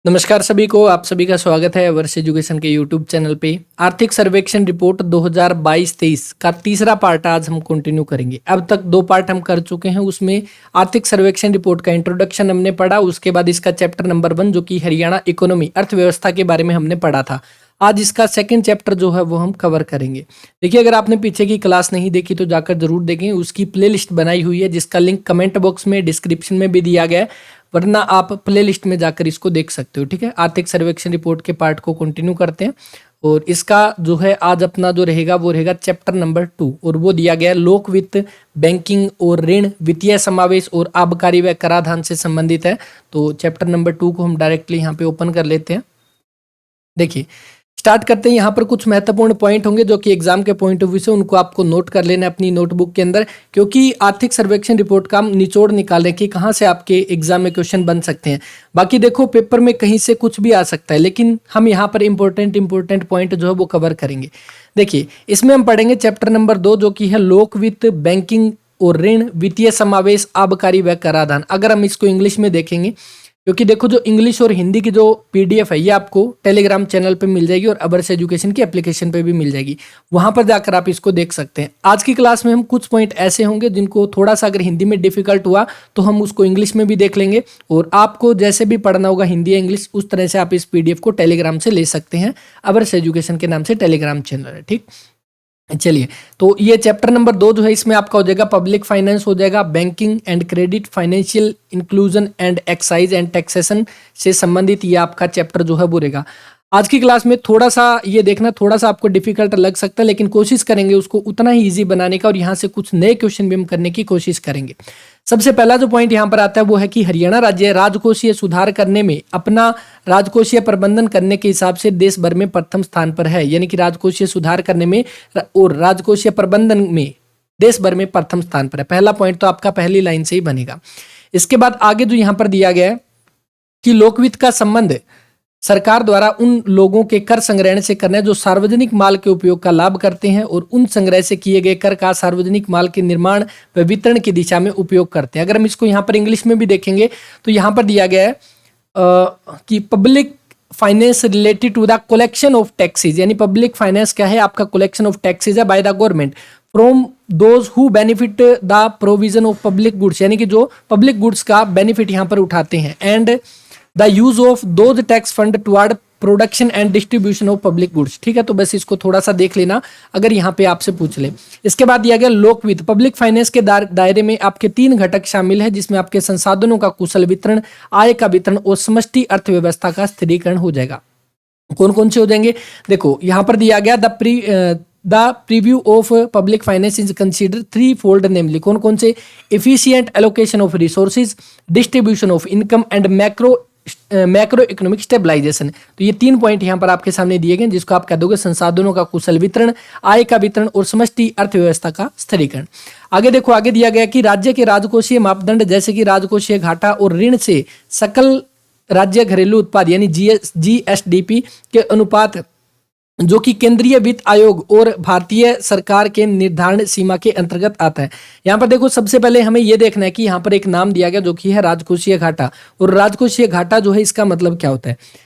नमस्कार सभी को, आप सभी का स्वागत है वर्ष एजुकेशन के यूट्यूब चैनल पे। आर्थिक सर्वेक्षण रिपोर्ट 2022-23 का तीसरा पार्ट आज हम कंटिन्यू करेंगे। अब तक दो पार्ट हम कर चुके हैं। उसमें आर्थिक सर्वेक्षण रिपोर्ट का इंट्रोडक्शन हमने पढ़ा, उसके बाद इसका चैप्टर नंबर 1 जो कि हरियाणा इकोनॉमी अर्थव्यवस्था के बारे में हमने पढ़ा था। आज इसका सेकंड चैप्टर जो है वो हम कवर करेंगे। देखिए, अगर आपने पीछे की क्लास नहीं देखी तो जाकर जरूर देखें, उसकी प्लेलिस्ट बनाई हुई है जिसका लिंक कमेंट बॉक्स में डिस्क्रिप्शन में भी दिया गया है, वरना आप प्लेलिस्ट में जाकर इसको देख सकते हो। ठीक है, आर्थिक सर्वेक्षण रिपोर्ट के पार्ट को कंटिन्यू करते हैं और इसका जो है आज अपना जो रहेगा वो रहेगा चैप्टर नंबर 2 और वो दिया गया है लोक वित्त, बैंकिंग और ऋण, वित्तीय समावेश और आबकारी व कराधान से संबंधित है। तो चैप्टर नंबर 2 को हम डायरेक्टली यहाँ पे ओपन कर लेते हैं। देखिए, स्टार्ट करते हैं। यहाँ पर कुछ महत्वपूर्ण पॉइंट होंगे जो कि एग्जाम के पॉइंट ऑफ व्यू से उनको आपको नोट कर लेना है अपनी नोटबुक के अंदर, क्योंकि आर्थिक सर्वेक्षण रिपोर्ट का हम निचोड़ निकालें कि कहाँ से आपके एग्जाम में क्वेश्चन बन सकते हैं। बाकी देखो, पेपर में कहीं से कुछ भी आ सकता है, लेकिन हम यहाँ पर इंपॉर्टेंट पॉइंट जो है वो कवर करेंगे। देखिए, इसमें हम पढ़ेंगे चैप्टर नंबर 2 जो कि है लोक वित्त, बैंकिंग और ऋण, वित्तीय समावेश, आबकारी व कराधान। अगर हम इसको इंग्लिश में देखेंगे, क्योंकि देखो जो इंग्लिश और हिंदी की जो पीडीएफ है ये आपको टेलीग्राम चैनल पे मिल जाएगी और अवर्स एजुकेशन की एप्लीकेशन पे भी मिल जाएगी, वहां पर जाकर आप इसको देख सकते हैं। आज की क्लास में हम कुछ पॉइंट ऐसे होंगे जिनको थोड़ा सा अगर हिंदी में डिफिकल्ट हुआ तो हम उसको इंग्लिश में भी देख लेंगे, और आपको जैसे भी पढ़ना होगा हिंदी या इंग्लिश उस तरह से आप इस पीडीएफ को टेलीग्राम से ले सकते हैं। अवर्स एजुकेशन के नाम से टेलीग्राम चैनल है। ठीक, चलिए, तो ये चैप्टर नंबर 2 जो है इसमें आपका हो जाएगा पब्लिक फाइनेंस, हो जाएगा banking and credit, financial inclusion and excise and taxation से संबंधित ये आपका चैप्टर जो है वो रहेगा। आज की क्लास में थोड़ा सा ये देखना, थोड़ा सा आपको डिफिकल्ट लग सकता है, लेकिन कोशिश करेंगे उसको उतना ही इजी बनाने का और यहाँ से कुछ नए क्वेश्चन भी हम करने की कोशिश करेंगे। सबसे पहला जो पॉइंट यहाँ पर आता है वो है कि हरियाणा राज्य राजकोषीय सुधार करने में, अपना राजकोषीय प्रबंधन करने के हिसाब से देश भर में प्रथम स्थान पर है। यानी कि राजकोषीय सुधार करने में और राजकोषीय प्रबंधन में देश भर में प्रथम स्थान पर है। पहला पॉइंट तो आपका पहली लाइन से ही बनेगा। इसके बाद आगे जो यहाँ पर दिया गया है कि लोकवित्त का संबंध सरकार द्वारा उन लोगों के कर संग्रहण से करना है जो सार्वजनिक माल के उपयोग का लाभ करते हैं और उन संग्रह से किए गए कर का सार्वजनिक माल के निर्माण व वितरण की दिशा में उपयोग करते हैं। अगर हम इसको यहाँ पर इंग्लिश में भी देखेंगे तो यहाँ पर दिया गया है कि public finance related to the collection of taxes. यानी पब्लिक फाइनेंस क्या है, आपका कलेक्शन ऑफ टैक्सेज है by the government from those who benefit the provision of public goods. यानी कि जो पब्लिक गुड्स का बेनिफिट यहाँ पर उठाते हैं, and the use of those tax fund toward production and distribution of public goods. ठीक है, तो बस इसको थोड़ा सा देख लेना अगर यहाँ पे आपसे पूछ ले। इसके बाद दिया गया लोक वित्त, पब्लिक फाइनेंस के दायरे में आपके 3 घटक शामिल है, जिसमें आपके संसाधनों का कुशल वितरण, आय का वितरण और समष्टि अर्थव्यवस्था का स्थिरीकरण हो जाएगा। कौन कौन से हो जाएंगे? देखो, यहाँ पर दिया गया the preview of public finance is consider 3 fold, namely कौन कौन से? Efficient allocation of resources, distribution of income and macro economic stabilisation. तो ये 3 पॉइंट यहाँ पर आपके सामने दिए गए, जिसको आप कह दोगे संसाधनों का कुशल वितरण, आय का वितरण और समष्टि अर्थव्यवस्था का स्थिरीकरण। आगे देखो, आगे दिया गया कि राज्य के राजकोषीय मापदंड जैसे कि राजकोषीय घाटा और ऋण से सकल राज्य घरेलू उत्पाद यानी जीएसडीपी के अनुपात, जो कि केंद्रीय वित्त आयोग और भारतीय सरकार के निर्धारण सीमा के अंतर्गत आता है। यहाँ पर देखो, सबसे पहले हमें यह देखना है कि यहाँ पर एक नाम दिया गया जो कि है राजकोषीय घाटा, और राजकोषीय घाटा जो है इसका मतलब क्या होता है?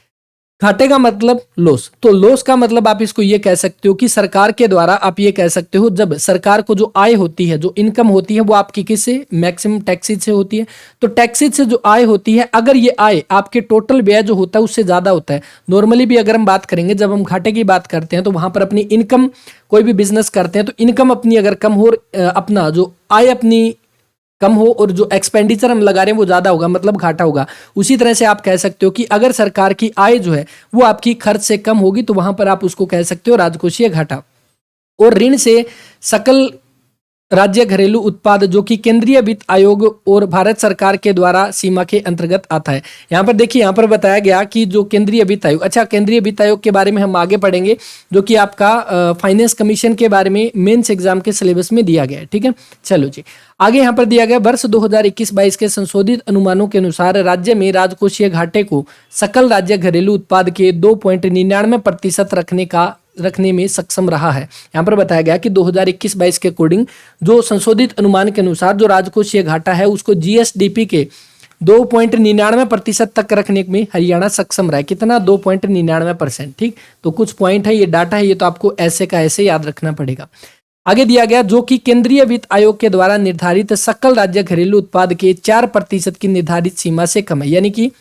घाटे का मतलब लॉस। तो लॉस का मतलब आप इसको ये कह सकते हो कि सरकार के द्वारा आप ये कह सकते हो जब सरकार को जो आय होती है, जो इनकम होती है, वो आपकी किससे? मैक्सिमम टैक्सेज से होती है। तो टैक्सेज से जो आय होती है, अगर ये आय आपके टोटल व्यय जो होता है उससे ज्यादा होता है, नॉर्मली भी अगर हम बात करेंगे, जब हम घाटे की बात करते हैं तो वहां पर अपनी इनकम, कोई भी बिजनेस करते हैं तो इनकम अपनी अगर कम हो, अपना जो आय अपनी कम हो और जो एक्सपेंडिचर हम लगा रहे हैं वो ज्यादा होगा, मतलब घाटा होगा। उसी तरह से आप कह सकते हो कि अगर सरकार की आय जो है वो आपकी खर्च से कम होगी तो वहां पर आप उसको कह सकते हो राजकोषीय घाटा। और ऋण से सकल राज्य घरेलू उत्पाद, जो कि केंद्रीय वित्त आयोग और भारत सरकार के द्वारा सीमा के अंतर्गत आता है। यहाँ पर देखिए, यहाँ पर बताया गया कि जो केंद्रीय वित्त आयोग, अच्छा केंद्रीय वित्त आयोग के बारे में हम आगे पढ़ेंगे, जो कि आपका फाइनेंस कमीशन के बारे में मेंस एग्जाम के सिलेबस में दिया गया है। ठीक है, चलो जी, आगे यहाँ पर दिया गया वर्ष 2021-22 के संशोधित अनुमानों के अनुसार राज्य में राजकोषीय घाटे को सकल राज्य घरेलू उत्पाद के 2.99% रखने में सक्षम रहा है। यहाँ पर बताया गया कि 2021-22 के अकॉर्डिंग जो संशोधित अनुमान के अनुसार जो राजकोषीय घाटा है उसको जीएसडीपी के 2.99% तक रखने में हरियाणा सक्षम रहा है। कितना? 2.99%। ठीक, तो कुछ पॉइंट है, ये डाटा है, ये तो आपको ऐसे का ऐसे याद रखना पड़ेगा। आगे दिया गया, जो कि केंद्रीय वित्त आयोग के द्वारा निर्धारित सकल राज्य घरेलू उत्पाद के 4% की निर्धारित सीमा से कम है। यानी कि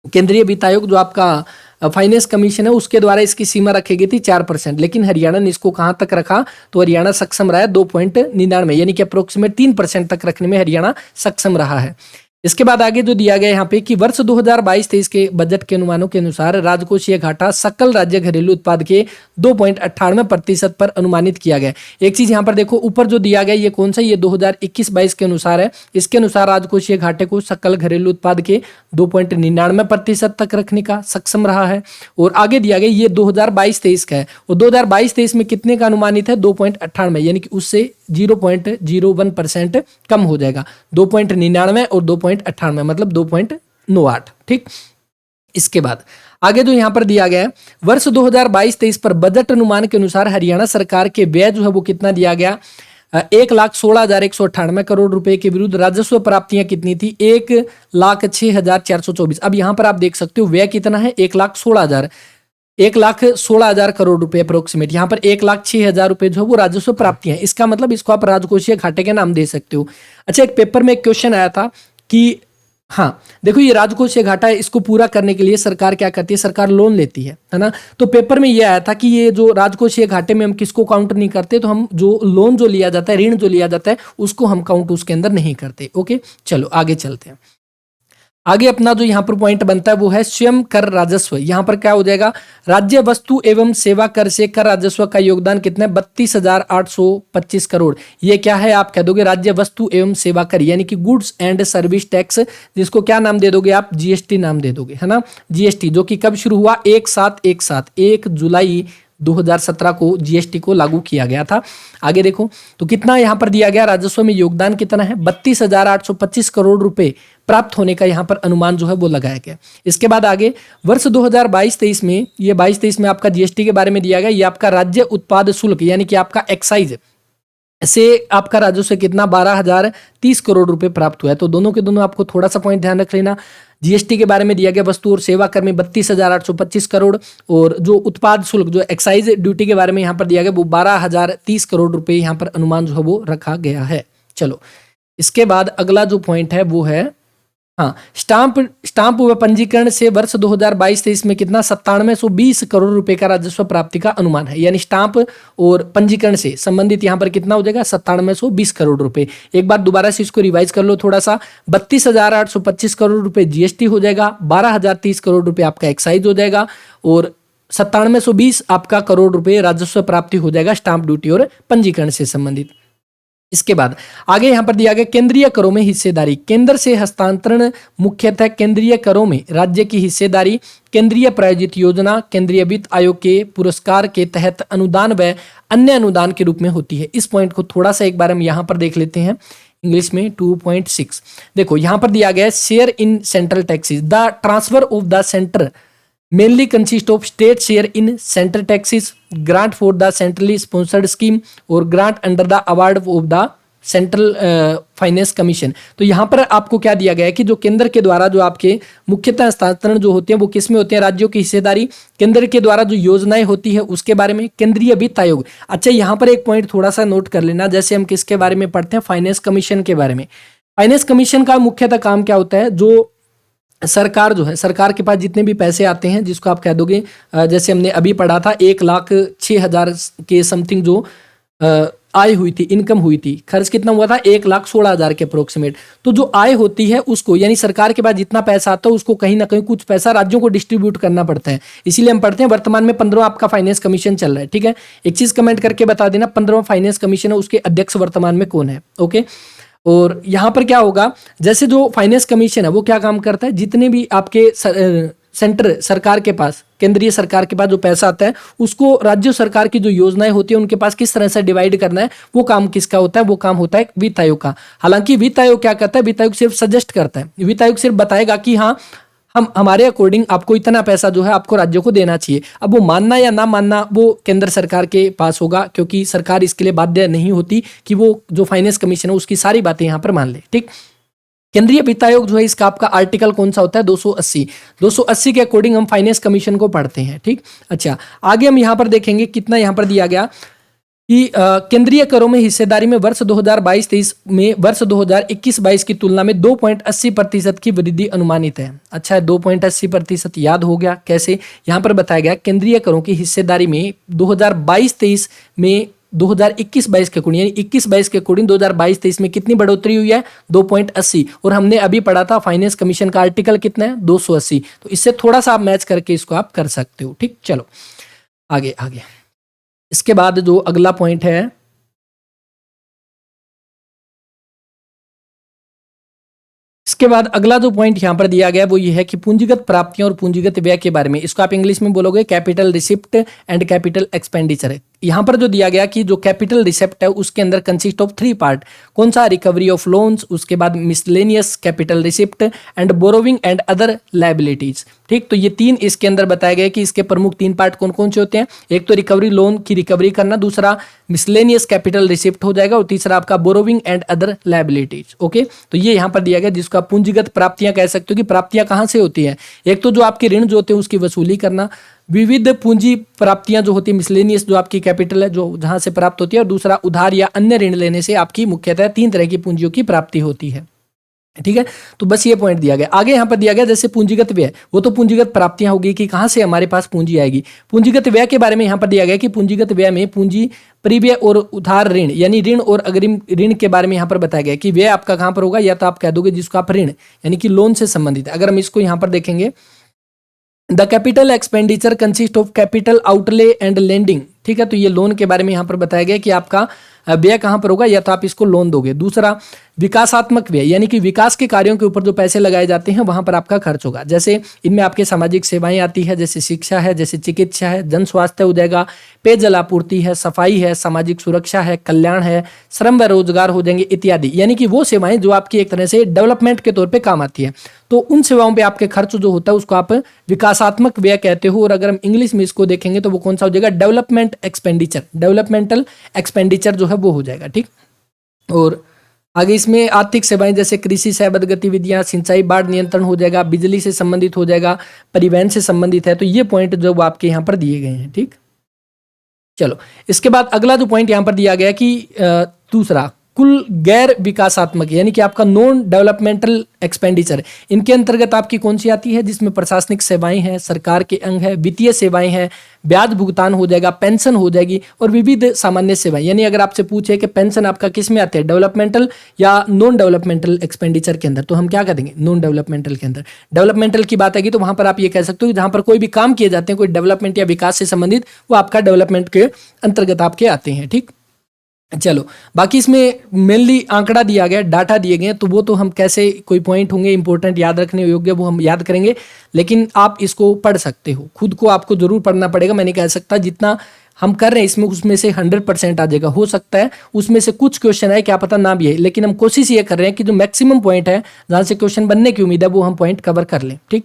केंद्रीय वित्त आयोग जो आपका फाइनेंस कमीशन है उसके द्वारा इसकी सीमा रखी गई थी 4%, लेकिन हरियाणा ने इसको कहां तक रखा? तो हरियाणा सक्षम रहा है 2.99, यानी कि अप्रोक्सीमेट 3% तक रखने में हरियाणा सक्षम रहा है। इसके बाद आगे जो दिया गया यहाँ पे कि वर्ष 2022-23 के बजट के अनुमानों के अनुसार राजकोषीय घाटा सकल राज्य घरेलू उत्पाद के 2.98% पर अनुमानित किया गया। एक चीज यहाँ पर देखो, ऊपर जो दिया गया ये कौन सा? ये 2021-22 के अनुसार है। इसके अनुसार राजकोषीय घाटे को सकल घरेलू उत्पाद के 2.99% तक रखने का सक्षम रहा है। और आगे दिया गया ये 2022-23 का है, और 2022-23 में कितने का अनुमानित है? 2.98, यानी कि उससे 0.01% कम हो जाएगा। 2.99 और 2.98 मतलब 2.98। ठीक, इसके बाद आगे जो यहां पर दिया गया है, वर्ष 2022-23 पर बजट अनुमान के अनुसार हरियाणा सरकार के व्यय जो है वो कितना दिया गया? 1,16,198 करोड़ रुपए के विरुद्ध राजस्व प्राप्तियां कितनी थी? 1,06,424। अब यहां पर आप देख सकते हो व्यय कितना है? 1,16,000 करोड़ रुपए अप्रोक्सीमेट। यहाँ पर 1,06,000 रुपए जो है वो राजस्व प्राप्तियां है। इसका मतलब इसको आप राजकोषीय घाटे के नाम दे सकते हो। अच्छा, एक पेपर में एक क्वेश्चन आया था कि हाँ देखो, ये राजकोषीय घाटा है, इसको पूरा करने के लिए सरकार क्या करती है? सरकार लोन लेती है ना। तो पेपर में ये आया था कि ये जो राजकोषीय घाटे में हम किसको काउंट नहीं करते? तो हम जो लोन जो लिया जाता है, ऋण जो लिया जाता है, उसको हम काउंट उसके अंदर नहीं करते। ओके, चलो आगे चलते हैं। आगे अपना जो यहाँ पर पॉइंट बनता है वो है स्वयं कर राजस्व। यहाँ पर क्या हो जाएगा? राज्य वस्तु एवं सेवा कर से कर राजस्व का योगदान कितना है? 32,825 करोड़। ये क्या है? आप कह दोगे राज्य वस्तु एवं सेवा कर, यानी कि गुड्स एंड सर्विस टैक्स, जिसको क्या नाम दे दोगे आप? जीएसटी नाम दे दोगे, है ना। जीएसटी जो कि कब शुरू हुआ? 1 जुलाई 2017 को जीएसटी को लागू किया गया था। आगे देखो तो कितना यहाँ पर दिया गया? राजस्व में योगदान कितना है? 32,825 करोड़ रुपए प्राप्त होने का यहाँ पर अनुमान जो है वो लगाया गया। इसके बाद आगे वर्ष 2022-23 में, ये 22-23 में आपका जीएसटी के बारे में दिया गया। ये आपका राज्य उत्पाद शुल्क यानी कि आपका एक्साइज से आपका राजस्व कितना? 12,030 करोड़ रुपए प्राप्त हुआ है। तो दोनों के दोनों आपको थोड़ा सा पॉइंट ध्यान रख लेना। जीएसटी के बारे में दिया गया वस्तु और सेवा कर में 32,825 करोड़, और जो उत्पाद शुल्क जो एक्साइज ड्यूटी के बारे में यहाँ पर दिया गया वो 12,030 करोड़ रुपए यहाँ पर अनुमान जो है वो रखा गया है। चलो, इसके बाद अगला जो पॉइंट है वो है हाँ, स्टाम्प व पंजीकरण से वर्ष 2022-23 में कितना? 9720 करोड़ रुपए का राजस्व प्राप्ति का अनुमान है। यानी स्टाम्प और पंजीकरण से संबंधित यहाँ पर कितना हो जाएगा? 9720 करोड़ रुपए। एक बार दोबारा से इसको रिवाइज कर लो थोड़ा सा। 32,825 करोड़ रुपए जीएसटी हो जाएगा, 12,030 करोड़ रुपए आपका एक्साइज हो जाएगा, और 9720 आपका करोड़ रुपए राजस्व प्राप्ति हो जाएगा स्टाम्प ड्यूटी और पंजीकरण से संबंधित। इसके बाद आगे यहां पर दिया गया केंद्रीय करों में हिस्सेदारी। केंद्र से हस्तांतरण मुख्यतः केंद्रीय करों में राज्य की हिस्सेदारी, केंद्रीय प्रायोजित योजना, केंद्रीय वित्त आयोग के पुरस्कार के तहत अनुदान व अन्य अनुदान के रूप में होती है। इस पॉइंट को थोड़ा सा एक बार हम यहां पर देख लेते हैं इंग्लिश में 2.6। देखो यहां पर दिया गया है share in central taxes, the transfer of the centre mainly consist of state share in central taxes, grant for the centrally sponsored scheme और grant under the award of the central finance commission. तो यहाँ पर आपको क्या दिया गया है कि जो केंद्र के द्वारा जो आपके मुख्यतः हस्तांतरण जो होते हैं वो किस में होते हैं? राज्यों की हिस्सेदारी, केंद्र के द्वारा जो योजनाएं होती है उसके बारे में, केंद्रीय वित्त आयोग। अच्छा, यहाँ पर एक पॉइंट थोड़ा सा नोट कर लेना, जैसे हम किसके बारे में पढ़ते हैं? फाइनेंस कमीशन के बारे में। फाइनेंस कमीशन का मुख्यतः काम क्या होता है? जो सरकार जो है, सरकार के पास जितने भी पैसे आते हैं, जिसको आप कह दोगे जैसे हमने अभी पढ़ा था 1,06,000 के समथिंग जो आय हुई थी, इनकम हुई थी, खर्च कितना हुआ था? 1,16,000 के अप्रोक्सीमेट। तो जो आय होती है उसको, यानी सरकार के पास जितना पैसा आता है उसको कहीं ना कहीं कुछ पैसा राज्यों को डिस्ट्रीब्यूट करना पड़ता है। इसीलिए हम पढ़ते हैं वर्तमान में 15वां आपका फाइनेंस कमीशन चल रहा है। ठीक है, एक चीज कमेंट करके बता देना, 15वां फाइनेंस कमीशन है उसके अध्यक्ष वर्तमान में कौन है? ओके, और यहां पर क्या होगा, जैसे जो फाइनेंस कमीशन है वो क्या काम करता है? जितने भी आपके सेंटर सरकार के पास, केंद्रीय सरकार के पास जो पैसा आता है उसको राज्य सरकार की जो योजनाएं होती है उनके पास किस तरह से डिवाइड करना है, वो काम किसका होता है? वो काम होता है वित्त आयोग का। हालांकि वित्त आयोग क्या करता है? वित्त आयोग सिर्फ सजेस्ट करता है, वित्त आयोग सिर्फ बताएगा कि हाँ हमारे अकॉर्डिंग आपको इतना पैसा जो है आपको राज्यों को देना चाहिए। अब वो मानना या ना मानना वो केंद्र सरकार के पास होगा, क्योंकि सरकार इसके लिए बाध्य नहीं होती कि वो जो फाइनेंस कमीशन है उसकी सारी बातें यहाँ पर मान ले। ठीक, केंद्रीय वित्त आयोग जो है इसका आपका आर्टिकल कौन सा होता है? 280। 280 के अकॉर्डिंग हम फाइनेंस कमीशन को पढ़ते हैं, ठीक। अच्छा, आगे हम यहाँ पर देखेंगे कितना यहाँ पर दिया गया कि केंद्रीय करों में हिस्सेदारी में वर्ष 2022-23 में वर्ष 2021-22 की तुलना में 2.80% की वृद्धि अनुमानित है। अच्छा, 2.80% याद हो गया कैसे? यहाँ पर बताया गया केंद्रीय करों की हिस्सेदारी में 2022-23 में 2021-22 के अकॉर्डिंग, यानी 21-22 के अकॉर्डिंग 2022-23 में कितनी बढ़ोतरी हुई है? 2.80। और हमने अभी पढ़ा था फाइनेंस कमीशन का आर्टिकल कितना है? 280। तो इससे थोड़ा सा आप मैच करके इसको आप कर सकते हो, ठीक। चलो आगे आगे, इसके बाद जो अगला पॉइंट है, इसके बाद अगला जो पॉइंट यहां पर दिया गया वो ये है कि पूंजीगत प्राप्तियों और पूंजीगत व्यय के बारे में। इसको आप इंग्लिश में बोलोगे capital receipt and capital expenditure. यहां पर जो दिया गया कि जो कैपिटल रिसिप्ट है उसके अंदर कंसिस्ट ऑफ 3 पार्ट। कौन सा? रिकवरी ऑफ लोन्स, उसके बाद miscellaneous capital receipt and borrowing and other liabilities, ठीक। तो ये 3 इसके अंदर बताया गया कि इसके प्रमुख 3 पार्ट कौन कौन से होते हैं। एक तो रिकवरी, लोन की रिकवरी करना, दूसरा मिसलेनियस कैपिटल रिसिप्ट हो जाएगा, और तीसरा आपका borrowing and other liabilities. Okay, तो ये यहाँ पर दिया गया जिसको आप पूंजीगत प्राप्तियां कह सकते हो कि प्राप्तियां कहां से होती है। एक तो जो आपके ऋण जो होते हैं उसकी वसूली करना, विविध पूंजी प्राप्तियां जो होती है मिसलेनियस जो आपकी कैपिटल है जो जहां से प्राप्त होती है, और दूसरा उधार या अन्य ऋण लेने से आपकी मुख्यतः 3 तरह की पूंजियों की प्राप्ति होती है, ठीक है। तो बस ये पॉइंट दिया गया। आगे यहाँ पर दिया गया जैसे पूंजीगत व्यय, वो तो पूंजीगत प्राप्तियां होगी कि कहां से हमारे पास पूंजी आएगी। पूंजीगत व्यय के बारे में यहाँ पर दिया गया कि पूंजीगत व्यय में पूंजी, परिव्यय और उधार ऋण, यानी ऋण और अग्रिम ऋण के बारे में यहाँ पर बताया गया कि व्यय आपका कहां पर होगा, या तो आप कह दोगे जिसको आप ऋण यानी कि लोन से संबंधित है। अगर हम इसको यहाँ पर देखेंगे, the capital expenditure consist of capital outlay and lending, ठीक है। तो ये लोन के बारे में यहाँ पर बताया गया कि आपका व्यय कहां पर होगा, या तो आप इसको लोन दोगे। दूसरा विकासात्मक व्यय, यानी कि विकास के कार्यों के ऊपर जो पैसे लगाए जाते हैं वहां पर आपका खर्च होगा। जैसे इनमें आपके सामाजिक सेवाएं आती है, जैसे शिक्षा है, जैसे चिकित्सा है, जन स्वास्थ्य हो जाएगा, पेयजल आपूर्ति है, सफाई है, सामाजिक सुरक्षा है, कल्याण है, श्रम व रोजगार हो जाएंगे इत्यादि। यानी कि वो सेवाएं जो आपकी एक तरह से डेवलपमेंट के तौर पर काम आती है, तो उन सेवाओं पर आपके खर्च जो होता है उसको आप विकासात्मक व्यय कहते हो। और अगर हम इंग्लिश में इसको देखेंगे तो वो कौन सा हो जाएगा? डेवलपमेंट एक्सपेंडिचर, डेवलपमेंटल एक्सपेंडिचर जो है वो हो जाएगा, ठीक। और आगे इसमें आर्थिक सेवाएं जैसे कृषि सहबद्ध गतिविधियां, सिंचाई, बाढ़ नियंत्रण हो जाएगा, बिजली से संबंधित हो जाएगा, परिवहन से संबंधित है। तो ये पॉइंट जो आपके यहाँ पर दिए गए हैं, ठीक। चलो इसके बाद अगला जो पॉइंट यहाँ पर दिया गया कि दूसरा कुल गैर विकासात्मक, यानी कि आपका नॉन डेवलपमेंटल एक्सपेंडिचर, इनके अंतर्गत आपकी कौन सी आती है? जिसमें प्रशासनिक सेवाएं हैं, सरकार के अंग है, वित्तीय सेवाएं हैं, ब्याज भुगतान हो जाएगा, पेंशन हो जाएगी, और विविध सामान्य सेवाएं। यानी अगर आपसे पूछे कि पेंशन आपका किस में आते हैं, डेवलपमेंटल या नॉन डेवलपमेंटल एक्सपेंडिचर के अंदर, तो हम क्या करेंगे? नॉन डेवलपमेंटल के अंदर। डेवलपमेंटल की बात आएगी तो वहां पर आप ये कह सकते हो कि जहां पर कोई भी काम किए जाते हैं कोई डेवलपमेंट या विकास से संबंधित, वो आपका डेवलपमेंट के अंतर्गत आपके आते हैं, ठीक। चलो बाकी इसमें मेनली आंकड़ा दिया गया, डाटा दिए गए, तो वो तो हम कैसे, कोई पॉइंट होंगे इंपॉर्टेंट याद रखने योग्य वो हम याद करेंगे, लेकिन आप इसको पढ़ सकते हो, खुद को आपको जरूर पढ़ना पड़ेगा। मैं नहीं कह सकता जितना हम कर रहे हैं इसमें उसमें से 100% आ जाएगा, हो सकता है उसमें से कुछ क्वेश्चन है क्या पता ना भी है, लेकिन हम कोशिश ये कर रहे हैं कि जो मैक्सिमम पॉइंट है जहाँ से क्वेश्चन बनने की उम्मीद है वो हम पॉइंट कवर कर लें, ठीक।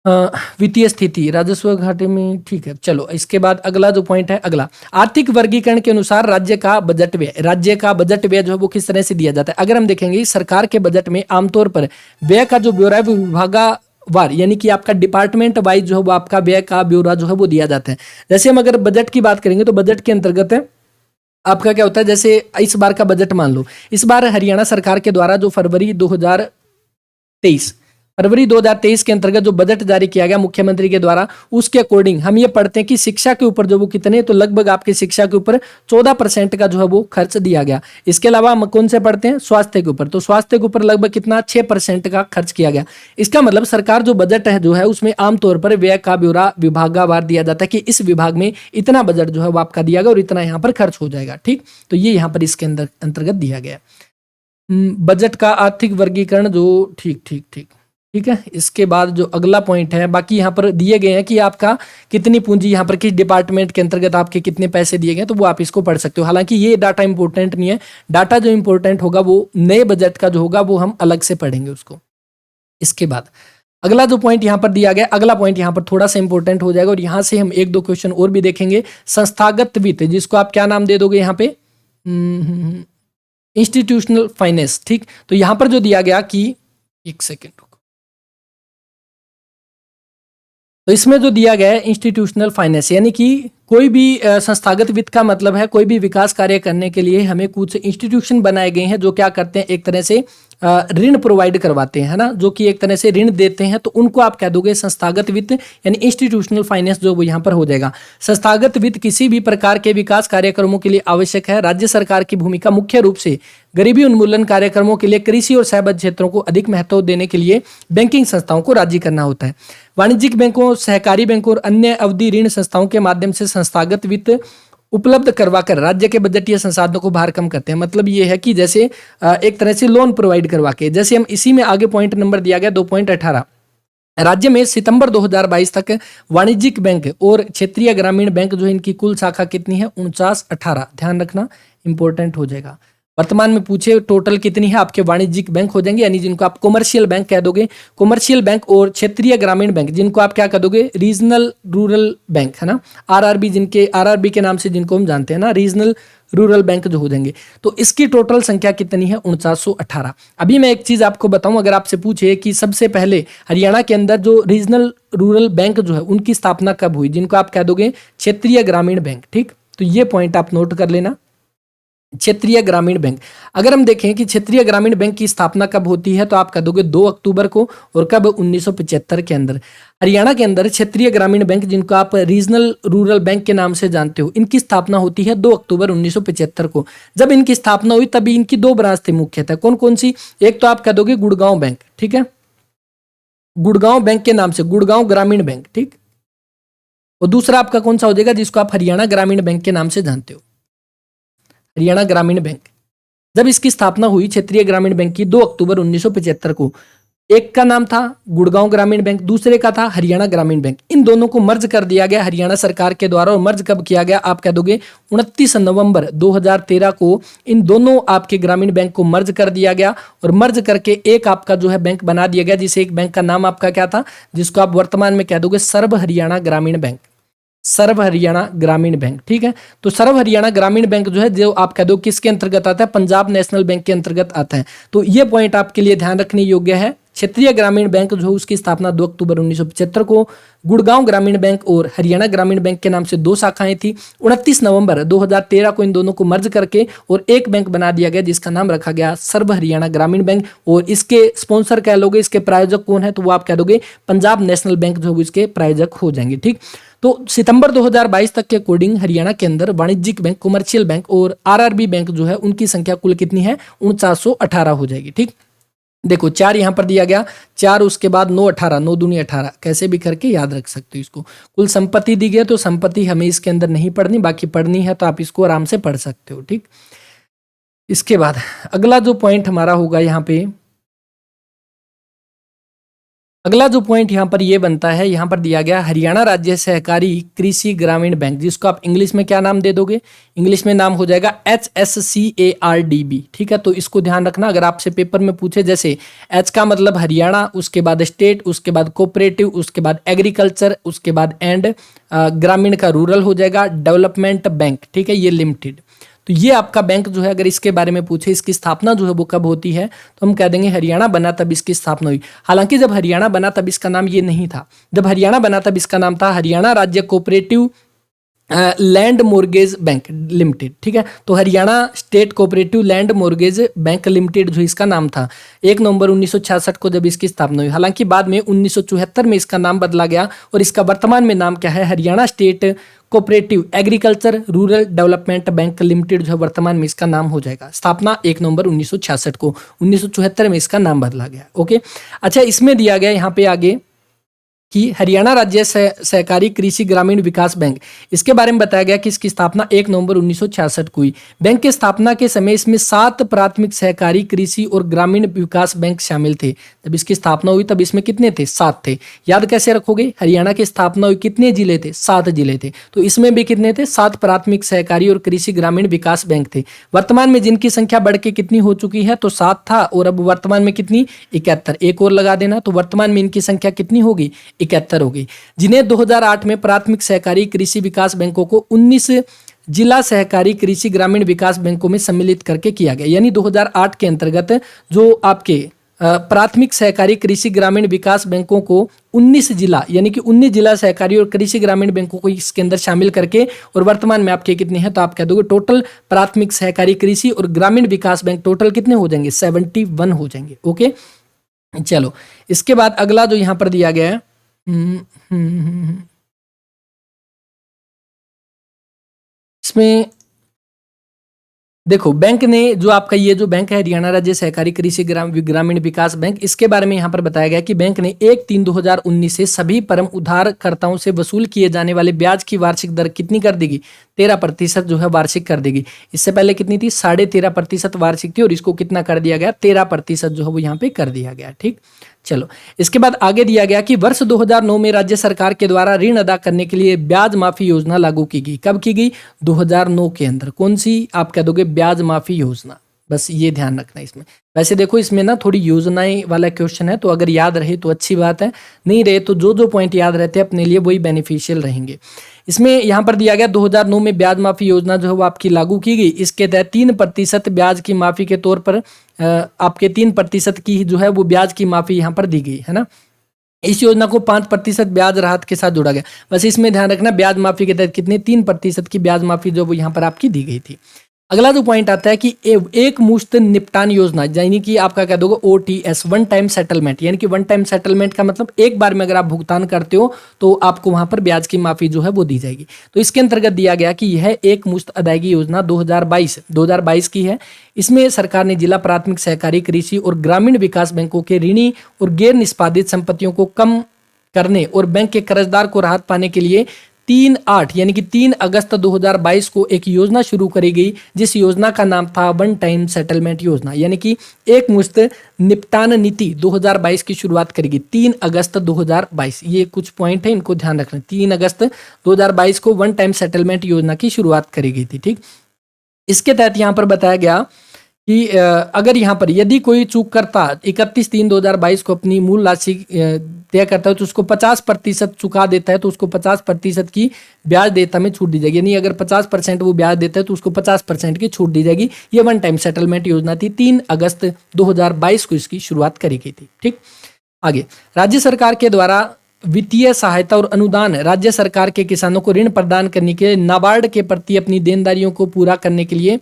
वित्तीय स्थिति, राजस्व घाटे में, ठीक है। चलो इसके बाद अगला जो पॉइंट है, अगला आर्थिक वर्गीकरण के अनुसार राज्य का बजट व्यय। राज्य का बजट व्यय जो है वो किस तरह से दिया जाता है? अगर हम देखेंगे सरकार के बजट में आमतौर पर व्यय का जो ब्यौरा है वो विभागावार, यानी कि आपका डिपार्टमेंट वाइज जो है वो आपका व्यय का ब्यौरा जो है वो दिया जाता है। जैसे हम अगर बजट की बात करेंगे तो बजट के अंतर्गत है आपका क्या होता है, जैसे इस बार का बजट मान लो, इस बार हरियाणा सरकार के द्वारा जो फरवरी 2023 के अंतर्गत जो बजट जारी किया गया मुख्यमंत्री के द्वारा, उसके अकॉर्डिंग हम ये पढ़ते हैं कि शिक्षा के ऊपर जो वो कितने, तो लगभग आपके शिक्षा के ऊपर 14% का जो है वो खर्च दिया गया। इसके अलावा हम कौन से पढ़ते हैं? स्वास्थ्य के ऊपर, तो स्वास्थ्य के ऊपर लगभग कितना, 6% का खर्च किया गया। इसका मतलब सरकार जो बजट है जो है उसमें आमतौर पर व्यय का ब्यौरा विभागावार दिया जाता है कि इस विभाग में इतना बजट जो है वो आपका दिया गया और इतना यहाँ पर खर्च हो जाएगा, ठीक। तो ये यहाँ पर इसके अंदर अंतर्गत दिया गया बजट का आर्थिक वर्गीकरण जो, ठीक है। इसके बाद जो अगला पॉइंट है, बाकी यहाँ पर दिए गए हैं कि आपका कितनी पूंजी यहाँ पर किस डिपार्टमेंट के अंतर्गत आपके कितने पैसे दिए गए, तो वो आप इसको पढ़ सकते हो। हालांकि ये डाटा इंपॉर्टेंट नहीं है, डाटा जो इंपॉर्टेंट होगा वो नए बजट का जो होगा वो हम अलग से पढ़ेंगे उसको। इसके बाद अगला जो पॉइंट यहाँ पर दिया गया, अगला पॉइंट यहाँ पर थोड़ा सा इंपॉर्टेंट हो जाएगा और यहाँ से हम 1-2 क्वेश्चन और भी देखेंगे। संस्थागत वित्त, जिसको आप क्या नाम दे दोगे यहाँ पे? इंस्टीट्यूशनल फाइनेंस, ठीक। तो यहां पर जो दिया गया कि, एक सेकेंड रुको, तो इसमें जो दिया गया है इंस्टीट्यूशनल फाइनेंस, यानी कि कोई भी संस्थागत वित्त का मतलब है कोई भी विकास कार्य करने के लिए हमें कुछ इंस्टीट्यूशन बनाए गए हैं जो क्या करते हैं, एक तरह से ऋण प्रोवाइड करवाते हैं, है ना, जो कि एक तरह से ऋण देते हैं, तो उनको आप कह दोगे संस्थागत वित्त, यानी इंस्टीट्यूशनल फाइनेंस जो वो यहाँ पर हो जाएगा। संस्थागत वित्त किसी भी प्रकार के विकास कार्यक्रमों के लिए आवश्यक है। राज्य सरकार की भूमिका मुख्य रूप से गरीबी उन्मूलन कार्यक्रमों के लिए कृषि और सहबद्ध क्षेत्रों को अधिक महत्व देने के लिए बैंकिंग संस्थाओं को राजी करना होता है। वाणिज्यिक बैंकों, सहकारी बैंकों और अन्य अवधि ऋण संस्थाओं के माध्यम से संस्थागत वित्त उपलब्ध करवाकर राज्य के बजटीय संसाधनों को भार कम करते हैं। मतलब ये है कि जैसे एक तरह से लोन प्रोवाइड करवा के, जैसे हम इसी में आगे पॉइंट नंबर दिया गया 2.18, राज्य में सितंबर 2022 तक वाणिज्यिक बैंक और क्षेत्रीय ग्रामीण बैंक जो है इनकी कुल शाखा कितनी है, 49-18, ध्यान रखना इंपॉर्टेंट हो जाएगा। वर्तमान में पूछे टोटल कितनी है, आपके वाणिज्यिक बैंक हो जाएंगे, यानी जिनको आप कॉमर्शियल बैंक कह दोगे, कॉमर्शियल बैंक और क्षेत्रीय ग्रामीण बैंक जिनको आप क्या कह दोगे, रीजनल रूरल बैंक, है ना, आरआरबी, जिनके आरआरबी के नाम से जिनको हम जानते हैं ना, रीजनल रूरल बैंक जो हो जाएंगे। तो इसकी टोटल संख्या कितनी है, 4918। अभी मैं एक चीज आपको बताऊं, अगर आपसे पूछे कि सबसे पहले हरियाणा के अंदर जो रीजनल रूरल बैंक जो है उनकी स्थापना कब हुई, जिनको आप कह दोगे क्षेत्रीय ग्रामीण बैंक, ठीक, तो ये पॉइंट आप नोट कर लेना, क्षेत्रीय ग्रामीण बैंक। अगर हम देखें कि क्षेत्रीय ग्रामीण बैंक की स्थापना कब होती है, तो आप कह दोगे 2 अक्टूबर को, और कब, 1975 के अंदर। हरियाणा के अंदर क्षेत्रीय ग्रामीण बैंक, जिनको आप रीजनल रूरल बैंक के नाम से जानते हो, इनकी स्थापना होती है 2 अक्टूबर 1975 को। जब इनकी स्थापना हुई तभी इनकी 2 ब्रांच थी मुख्यतः, कौन कौन सी, एक तो आप कह दोगे गुड़गांव बैंक, ठीक है, गुड़गांव बैंक के नाम से, गुड़गांव ग्रामीण बैंक, ठीक, और दूसरा आपका कौन सा हो जाएगा, जिसको आप हरियाणा ग्रामीण बैंक के नाम से जानते हो, हरियाणा ग्रामीण बैंक। जब इसकी स्थापना हुई क्षेत्रीय ग्रामीण बैंक की 2 अक्टूबर 1975 को, एक का नाम था गुड़गांव ग्रामीण बैंक, दूसरे का था हरियाणा ग्रामीण बैंक। इन दोनों को मर्ज कर दिया गया हरियाणा सरकार के द्वारा, और मर्ज कब किया गया, आप कह दोगे 29 नवंबर 2013 को इन दोनों आपके ग्रामीण बैंक को मर्ज कर दिया गया, और मर्ज करके एक आपका जो है बैंक बना दिया गया, जिसे एक बैंक का नाम आपका क्या था, जिसको आप वर्तमान में कह दोगे सर्व हरियाणा ग्रामीण बैंक, सर्व हरियाणा ग्रामीण बैंक, ठीक है। तो सर्व हरियाणा ग्रामीण बैंक जो है, जो आप कह दो किसके अंतर्गत आता है, पंजाब नेशनल बैंक के अंतर्गत आता है। तो ये पॉइंट आपके लिए ध्यान रखने योग्य है। क्षेत्रीय ग्रामीण बैंक जो है उसकी स्थापना 2 अक्टूबर 1975 को, गुड़गांव ग्रामीण बैंक और हरियाणा ग्रामीण बैंक के नाम से 2 शाखाएं थी। 29 नवंबर 2013 को इन दोनों को मर्ज करके और एक बैंक बना दिया गया, जिसका नाम रखा गया सर्व हरियाणा ग्रामीण बैंक। और इसके स्पॉन्सर कह लोगे, इसके प्रायोजक कौन है, तो वो आप कह दोगे पंजाब नेशनल बैंक जो है इसके प्रायोजक हो जाएंगे, ठीक। तो सितंबर 2022 तक के अकॉर्डिंग हरियाणा के अंदर वाणिज्यिक बैंक, कमर्शियल बैंक और आरआरबी बैंक जो है उनकी संख्या कुल कितनी है, 4918 हो जाएगी, ठीक। देखो 4 यहां पर दिया गया, 4 उसके बाद 9 18, 9 दूनी 18, कैसे भी करके याद रख सकते हो इसको। कुल संपत्ति दी गई, तो संपत्ति हमें इसके अंदर नहीं पढ़नी, बाकी पढ़नी है तो आप इसको आराम से पढ़ सकते हो, ठीक। इसके बाद अगला जो पॉइंट हमारा होगा यहाँ पे, अगला जो पॉइंट यहाँ पर ये बनता है, यहाँ पर दिया गया हरियाणा राज्य सहकारी कृषि ग्रामीण बैंक, जिसको आप इंग्लिश में क्या नाम दे दोगे, इंग्लिश में नाम हो जाएगा HSCARDB, ठीक है। तो इसको ध्यान रखना, अगर आपसे पेपर में पूछे, जैसे H का मतलब हरियाणा, उसके बाद स्टेट, उसके बाद कोऑपरेटिव, उसके बाद एग्रीकल्चर, उसके बाद एंड ग्रामीण का रूरल हो जाएगा, डेवलपमेंट बैंक, ठीक है, ये लिमिटेड। तो ये आपका बैंक जो है, अगर इसके बारे में पूछे इसकी स्थापना जो है वो कब होती है, तो हम कह देंगे हरियाणा बना तब इसकी स्थापना हुई। हालांकि जब हरियाणा बना तब इसका नाम ये नहीं था, जब हरियाणा बना तब इसका नाम था हरियाणा राज्य cooperative land mortgage bank limited, ठीक है। तो Haryana state cooperative land mortgage bank limited जो इसका नाम था, 1 नवंबर 1966 को जब इसकी स्थापना हुई। हालांकि बाद में 1974 में इसका नाम बदला गया, और इसका वर्तमान में नाम क्या है, Haryana state cooperative agriculture rural development bank limited जो है वर्तमान में इसका नाम हो जाएगा। स्थापना 1 नवंबर 1966 को, 1974 में इसका नाम बदला गया, ओके। अच्छा, इसमें दिया गया यहाँ पे आगे कि हरियाणा राज्य सहकारी कृषि ग्रामीण विकास बैंक, इसके बारे में बताया गया कि इसकी स्थापना 1 नवंबर 1966 को हुई। बैंक की स्थापना के समय इसमें 7 प्राथमिक सहकारी कृषि और ग्रामीण विकास बैंक शामिल थे। जब इसकी स्थापना हुई तब इसमें कितने थे, 7 थे। याद कैसे रखोगे, हरियाणा की स्थापना हुई, कितने जिले थे, 7 जिले थे, तो इसमें भी कितने थे, 7 प्राथमिक सहकारी और कृषि ग्रामीण विकास बैंक थे। वर्तमान में जिनकी संख्या बढ़ के कितनी हो चुकी है, तो 7 था, और अब वर्तमान में कितनी, 71, एक और लगा देना, तो वर्तमान में इनकी संख्या कितनी होगी, 71 होगी। जिन्हें 2008 में प्राथमिक सहकारी कृषि विकास बैंकों को 19 जिला सहकारी कृषि ग्रामीण विकास बैंकों में सम्मिलित करके किया गया। यानी 2008 के अंतर्गत जो आपके प्राथमिक सहकारी कृषि ग्रामीण विकास बैंकों को 19 जिला यानी कि 19 जिला सहकारी और कृषि ग्रामीण बैंकों को इसके अंदर शामिल करके, और वर्तमान में आपके कितने हैं, तो आप कह दोगे टोटल प्राथमिक सहकारी कृषि और ग्रामीण विकास बैंक टोटल कितने हो जाएंगे, 71 हो जाएंगे। ओके, चलो इसके बाद अगला जो यहां पर दिया गया है, इसमें देखो बैंक ने जो आपका ये जो बैंक है हरियाणा राज्य सहकारी कृषि ग्रामीण विकास बैंक, इसके बारे में यहाँ पर बताया गया कि बैंक ने 1/3/2019 से सभी परम उधारकर्ताओं से वसूल किए जाने वाले ब्याज की वार्षिक दर कितनी कर देगी, 13% जो है वार्षिक कर देगी। इससे पहले कितनी थी, 13.5% वार्षिक थी, और इसको कितना कर दिया गया, 13% जो है वो यहाँ पे कर दिया गया। ठीक, चलो इसके बाद आगे दिया गया कि वर्ष 2009 में राज्य सरकार के द्वारा ऋण अदा करने के लिए ब्याज माफी योजना लागू की गई। कब की गई, 2009 के अंदर। कौन सी, आप कह दोगे ब्याज माफी योजना, बस ये ध्यान रखना इसमें। वैसे देखो इसमें ना थोड़ी योजनाएं वाला क्वेश्चन है, तो अगर याद रहे तो अच्छी बात है, नहीं रहे तो जो जो पॉइंट याद रहते हैं अपने लिए वही बेनिफिशियल रहेंगे। इसमें यहाँ पर दिया गया 2009 में ब्याज माफी योजना जो है वो आपकी लागू की गई। इसके तहत 3% ब्याज की माफी के तौर पर आपके 3% की जो है वो ब्याज की माफी यहाँ पर दी गई है ना। इस योजना को 5% ब्याज राहत के साथ जोड़ा गया। बस इसमें ध्यान रखना, ब्याज माफी के तहत कितने, 3% की ब्याज माफी जो वो यहाँ पर आपकी दी गई थी। अगला जो पॉइंट आता है कि एक मुश्त निपटान योजना, यानी कि आपका कह दोगे OTS, वन टाइम सेटलमेंट। यानी कि वन टाइम सेटलमेंट का मतलब एक बार में अगर आप भुगतान करते हो तो आपको वहां पर ब्याज की माफी जो है वो दी जाएगी। तो इसके अंतर्गत दिया गया कि यह एक मुश्त अदायगी योजना 2022 की है। इसमें सरकार ने जिला प्राथमिक सहकारी कृषि और ग्रामीण विकास बैंकों के ऋणी और गैर निष्पादित संपत्तियों को कम करने और बैंक के कर्जदार को राहत पाने के लिए 3/8 यानी कि 3 अगस्त 2022 को एक योजना शुरू करी गई, जिस योजना का नाम था वन टाइम सेटलमेंट योजना। यानी कि एक मुश्त निपटान नीति 2022 की शुरुआत करेगी 3 अगस्त 2022। ये कुछ पॉइंट है, इनको ध्यान रखना। 3 अगस्त 2022 को वन टाइम सेटलमेंट योजना की शुरुआत करी गई थी। ठीक, इसके तहत यहाँ पर बताया गया कि अगर यहाँ पर यदि कोई चूक करता 31/3/2022 को अपनी मूल राशि तय करता है तो उसको 50% चुका देता है, तो उसको 50% की ब्याज देयता में छूट दी जाएगी। यानी अगर 50% वो ब्याज देता है तो उसको 50% की छूट दी जाएगी। ये वन टाइम सेटलमेंट योजना थी, 3 अगस्त 2022 को इसकी शुरुआत करी गई थी। ठीक, आगे राज्य सरकार के द्वारा वित्तीय सहायता और अनुदान, राज्य सरकार के किसानों को ऋण प्रदान करने के लिए नाबार्ड के प्रति अपनी देनदारियों को पूरा करने के लिए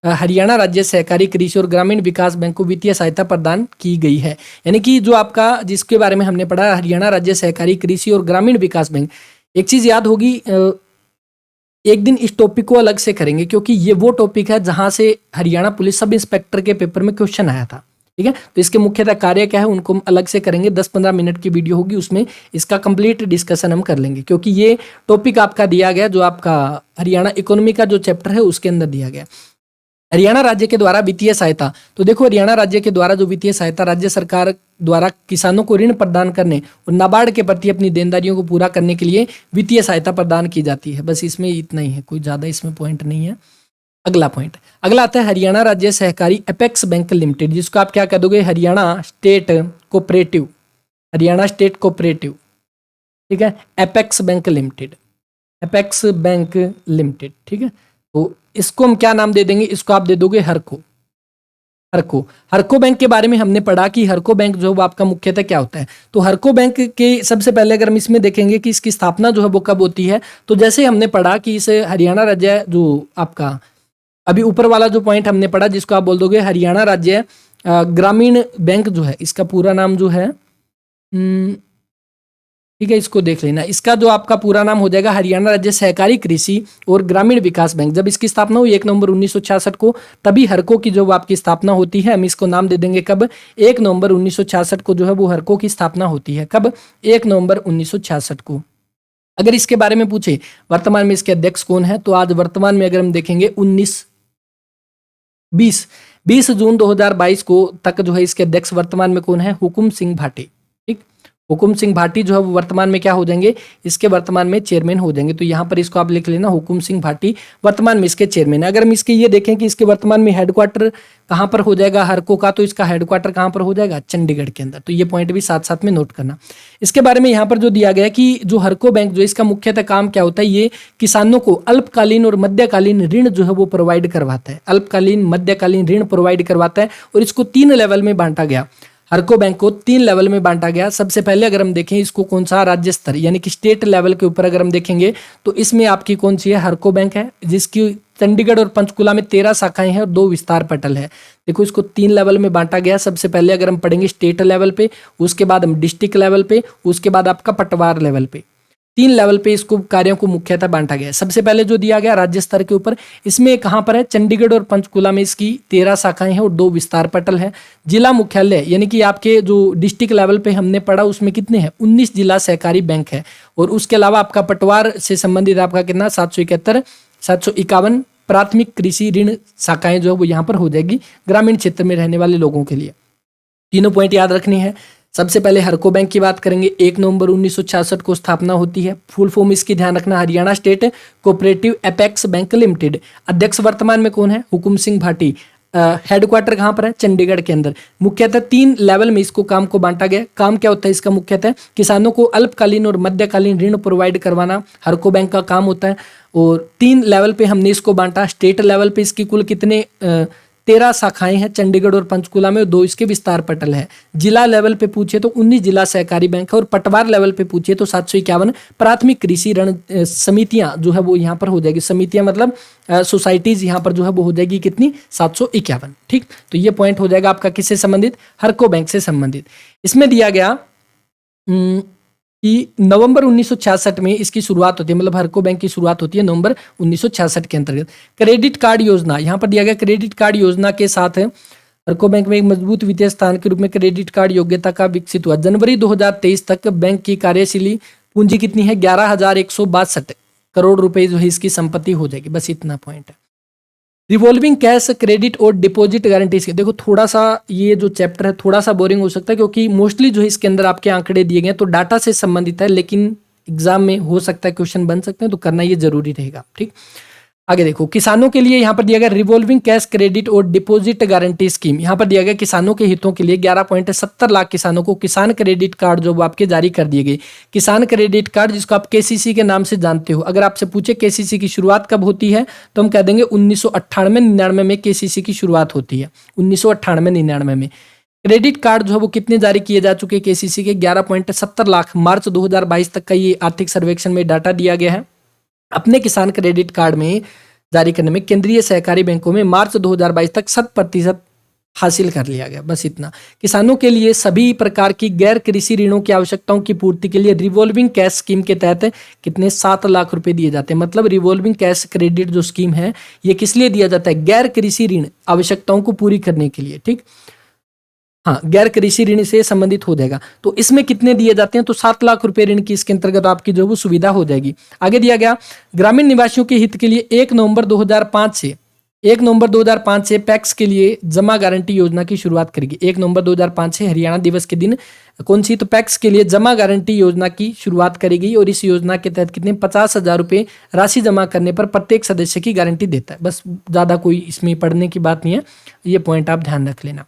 हरियाणा राज्य सहकारी कृषि और ग्रामीण विकास बैंक को वित्तीय सहायता प्रदान की गई है। यानी कि जो आपका जिसके बारे में हमने पढ़ा हरियाणा राज्य सहकारी कृषि और ग्रामीण विकास बैंक, एक चीज याद होगी, एक दिन इस टॉपिक को अलग से करेंगे क्योंकि ये वो टॉपिक है जहां से हरियाणा पुलिस सब इंस्पेक्टर के पेपर में क्वेश्चन आया था। ठीक है, तो इसके मुख्यतः कार्य क्या है उनको हम अलग से करेंगे। 10-15 मिनट की वीडियो होगी, उसमें इसका कंप्लीट डिस्कशन हम कर लेंगे, क्योंकि ये टॉपिक आपका दिया गया जो आपका हरियाणा इकोनॉमी का जो चैप्टर है उसके अंदर दिया गया। हरियाणा राज्य के द्वारा वित्तीय सहायता, तो देखो हरियाणा राज्य के द्वारा जो वित्तीय सहायता राज्य सरकार द्वारा किसानों को ऋण प्रदान करने और नाबार्ड के प्रति अपनी देनदारियों को पूरा करने के लिए वित्तीय सहायता प्रदान की जाती है। बस इसमें इतना ही है, कोई ज्यादा इसमें पॉइंट नहीं है। अगला पॉइंट, अगला आता है हरियाणा राज्य सहकारी अपेक्स बैंक लिमिटेड, जिसको आप क्या कह दोगे, Haryana state cooperative, Haryana state cooperative. ठीक है, apex bank limited, apex bank limited. ठीक है, तो इसको हम क्या नाम दे देंगे, इसको आप दे दोगे हरको। हरको बैंक के बारे में हमने पढ़ा कि हरको बैंक जो है वो आपका मुख्यतः क्या होता है। तो हरको बैंक के सबसे पहले अगर हम इसमें देखेंगे कि इसकी स्थापना जो है वो कब होती है, तो जैसे हमने पढ़ा कि इस हरियाणा राज्य जो आपका अभी ऊपर वाला जो पॉइंट हमने पढ़ा जिसको आप बोल दोगे हरियाणा राज्य ग्रामीण बैंक जो है, इसका पूरा नाम जो है, ठीक है इसको देख लेना, इसका जो आपका पूरा नाम हो जाएगा हरियाणा राज्य सहकारी कृषि और ग्रामीण विकास बैंक। जब इसकी स्थापना हुई 1 नवंबर 1966 को, तभी हरको की जो आपकी स्थापना होती है। हम इसको नाम दे देंगे कब, 1 नवंबर 1966 को जो है वो हरको की स्थापना होती है। कब, 1 नवंबर 1966 को। अगर इसके बारे में पूछे वर्तमान में इसके अध्यक्ष कौन है, तो आज वर्तमान में अगर हम देखेंगे 20 जून 2022 को तक जो है इसके अध्यक्ष वर्तमान में कौन है, हुकुम सिंह भाटे। ठीक, हुकुम सिंह भाटी जो है वो वर्तमान में क्या हो जाएंगे, इसके वर्तमान में चेयरमैन हो जाएंगे। तो यहाँ पर इसको आप लिख लेना, हुकुम सिंह भाटी वर्तमान में इसके चेयरमैन है। अगर हम इसके ये देखें कि इसके वर्तमान में हेडक्वार्टर कहाँ पर हो जाएगा हरको का, तो इसका हेडक्वार्टर कहाँ पर हो जाएगा, चंडीगढ़ के अंदर। तो ये पॉइंट भी साथ साथ में नोट करना। इसके बारे में यहाँ पर जो दिया गया कि जो हरको बैंक जो इसका मुख्यतः काम क्या होता है, ये किसानों को अल्पकालीन और मध्यकालीन ऋण जो है वो प्रोवाइड करवाता है। अल्पकालीन मध्यकालीन ऋण प्रोवाइड करवाता है और इसको 3 लेवल में बांटा गया। हरको बैंक को 3 लेवल में बांटा गया। सबसे पहले अगर हम देखें इसको कौन सा, राज्य स्तर यानी कि स्टेट लेवल के ऊपर अगर हम देखेंगे तो इसमें आपकी कौन सी है, हरको बैंक है, जिसकी चंडीगढ़ और पंचकुला में 13 शाखाएं हैं और 2 विस्तार पटल है। देखो इसको 3 लेवल में बांटा गया। सबसे पहले अगर हम पढ़ेंगे स्टेट लेवल पे, उसके बाद हम डिस्ट्रिक्ट लेवल पे, उसके बाद आपका पटवार लेवल पे, 3 लेवल पे इसको कार्यों को मुख्यतः बांटा गया है। सबसे पहले जो दिया गया राज्य स्तर के ऊपर, इसमें कहाँ पर है, चंडीगढ़ और पंचकुला में इसकी 13 शाखाएं हैं और 2 विस्तार पटल है। जिला मुख्यालय यानी कि आपके जो डिस्ट्रिक्ट लेवल पे हमने पढ़ा उसमें कितने हैं, 19 जिला सहकारी बैंक है। और उसके अलावा आपका पटवार से संबंधित आपका कितना, 751 प्राथमिक कृषि ऋण शाखाएं जो है वो यहाँ पर हो जाएगी ग्रामीण क्षेत्र में रहने वाले लोगों के लिए। तीनों पॉइंट याद रखनी है। सबसे पहले हरको बैंक की बात करेंगे। 1 नवंबर 1966 को स्थापना होती है। फुल फॉर्म इसकी ध्यान रखना, Haryana state cooperative apex bank limited. अध्यक्ष वर्तमान में कौन है, हुकुम सिंह भाटी। हेडक्वार्टर कहाँ पर है, चंडीगढ़ के अंदर। मुख्यतः 3 लेवल में इसको काम को बांटा गया। काम क्या होता है इसका, मुख्यतः किसानों को अल्पकालीन और मध्यकालीन ऋण प्रोवाइड करवाना हरको बैंक का काम होता है। और 3 लेवल पे हमने इसको बांटा। स्टेट लेवल पे इसकी कुल कितने 13 शाखाएं हैं चंडीगढ़ और पंचकुला में, 2 इसके विस्तार पटल है। जिला लेवल पे पूछे तो 19 जिला सहकारी बैंक है और पटवार लेवल पे पूछे तो 751 प्राथमिक कृषि ऋण समितियां जो है वो यहाँ पर हो जाएगी। समितियां मतलब सोसाइटीज यहाँ पर जो है वो हो जाएगी कितनी, 751। ठीक, तो ये पॉइंट हो जाएगा आपका किससे संबंधित, हरको बैंक से संबंधित। इसमें दिया गया कि नवंबर 1966 में इसकी शुरुआत होती है, मतलब हरको बैंक की शुरुआत होती है नवंबर 1966 के अंतर्गत। क्रेडिट कार्ड योजना यहाँ पर दिया गया। क्रेडिट कार्ड योजना के साथ हरको बैंक में एक मजबूत वित्तीय स्थान के रूप में क्रेडिट कार्ड योग्यता का विकसित हुआ। जनवरी 2023 तक बैंक की कार्यशील पूंजी कितनी है, 11,162 करोड़ रुपए जो है इसकी संपत्ति हो जाएगी। बस इतना पॉइंट है। रिवॉल्विंग कैश क्रेडिट और डिपॉजिट गारंटी। देखो थोड़ा सा ये जो चैप्टर है थोड़ा सा बोरिंग हो सकता है, क्योंकि मोस्टली जो है इसके अंदर आपके आंकड़े दिए गए हैं तो डाटा से संबंधित है, लेकिन एग्जाम में हो सकता है क्वेश्चन बन सकते हैं, तो करना ये जरूरी रहेगा। ठीक, आगे देखो किसानों के लिए यहाँ पर दिया गया रिवॉल्विंग कैश क्रेडिट और डिपॉजिट गारंटी स्कीम। यहाँ पर दिया गया किसानों के हितों के लिए 11.70 लाख किसानों को किसान क्रेडिट कार्ड जो आपके जारी कर दिए गए। किसान क्रेडिट कार्ड जिसको आप केसीसी के नाम से जानते हो। अगर आपसे पूछे केसीसी की शुरुआत कब होती है तो हम कह देंगे 1998-99 में केसीसी की शुरुआत होती है। 1998-99 में क्रेडिट कार्ड जो है वो कितने जारी किए जा चुके हैं केसीसी के, 11.70 लाख। मार्च 2022 तक का ये आर्थिक सर्वेक्षण में डाटा दिया गया है। अपने किसान क्रेडिट कार्ड में जारी करने में केंद्रीय सहकारी बैंकों में मार्च 2022 तक 100% हासिल कर लिया गया। बस इतना। किसानों के लिए सभी प्रकार की गैर कृषि ऋणों की आवश्यकताओं की पूर्ति के लिए रिवॉल्विंग कैश स्कीम के तहत कितने 7 लाख रुपए दिए जाते हैं। मतलब रिवॉल्विंग कैश क्रेडिट जो स्कीम है ये किस लिए दिया जाता है, गैर कृषि ऋण आवश्यकताओं को पूरी करने के लिए। ठीक, हाँ, गैर कृषि ऋण से संबंधित हो जाएगा। तो इसमें कितने दिए जाते हैं, तो 7 लाख रुपए ऋण की इसके अंतर्गत आपकी जो वो सुविधा हो जाएगी। आगे दिया गया ग्रामीण निवासियों के हित के लिए 1 नवंबर 2005 से पैक्स के लिए जमा गारंटी योजना की शुरुआत करेगी। 1 नवंबर 2005 से हरियाणा दिवस के दिन कौन सी, तो पैक्स के लिए जमा गारंटी योजना की शुरुआत करेगी। और इस योजना के तहत कितने 50,000 रुपये राशि जमा करने पर प्रत्येक सदस्य की गारंटी देता है। बस ज़्यादा कोई इसमें पढ़ने की बात नहीं है, ये पॉइंट आप ध्यान रख लेना।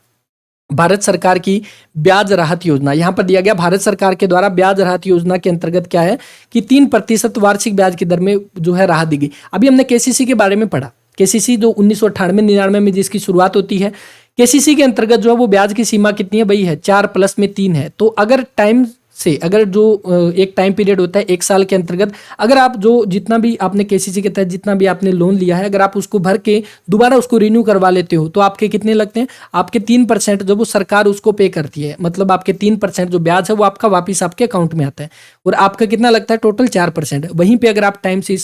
भारत सरकार की ब्याज राहत योजना यहाँ पर दिया गया। भारत सरकार के द्वारा ब्याज राहत योजना के अंतर्गत क्या है कि 3% वार्षिक ब्याज की दर में जो है राहत दी गई। अभी हमने केसीसी के बारे में पढ़ा। केसीसी जो 1998-99 में जिसकी शुरुआत होती है, केसीसी के अंतर्गत जो है वो ब्याज की सीमा कितनी है भाई, है 4+3 है। तो अगर टाइम से, अगर जो एक टाइम पीरियड होता है 1 साल के अंतर्गत, अगर आप जो जितना भी आपने केसीसी के तहत जितना भी आपने लोन लिया है, अगर आप उसको भर के दोबारा उसको रिन्यू करवा लेते हो तो आपके कितने लगते हैं, आपके 3% जो वो सरकार उसको पे करती है। मतलब आपके 3% जो ब्याज है वो आपका वापिस आपके अकाउंट में आता है। और आपका कितना लगता है, टोटल 4%। वहीं पर अगर आप टाइम से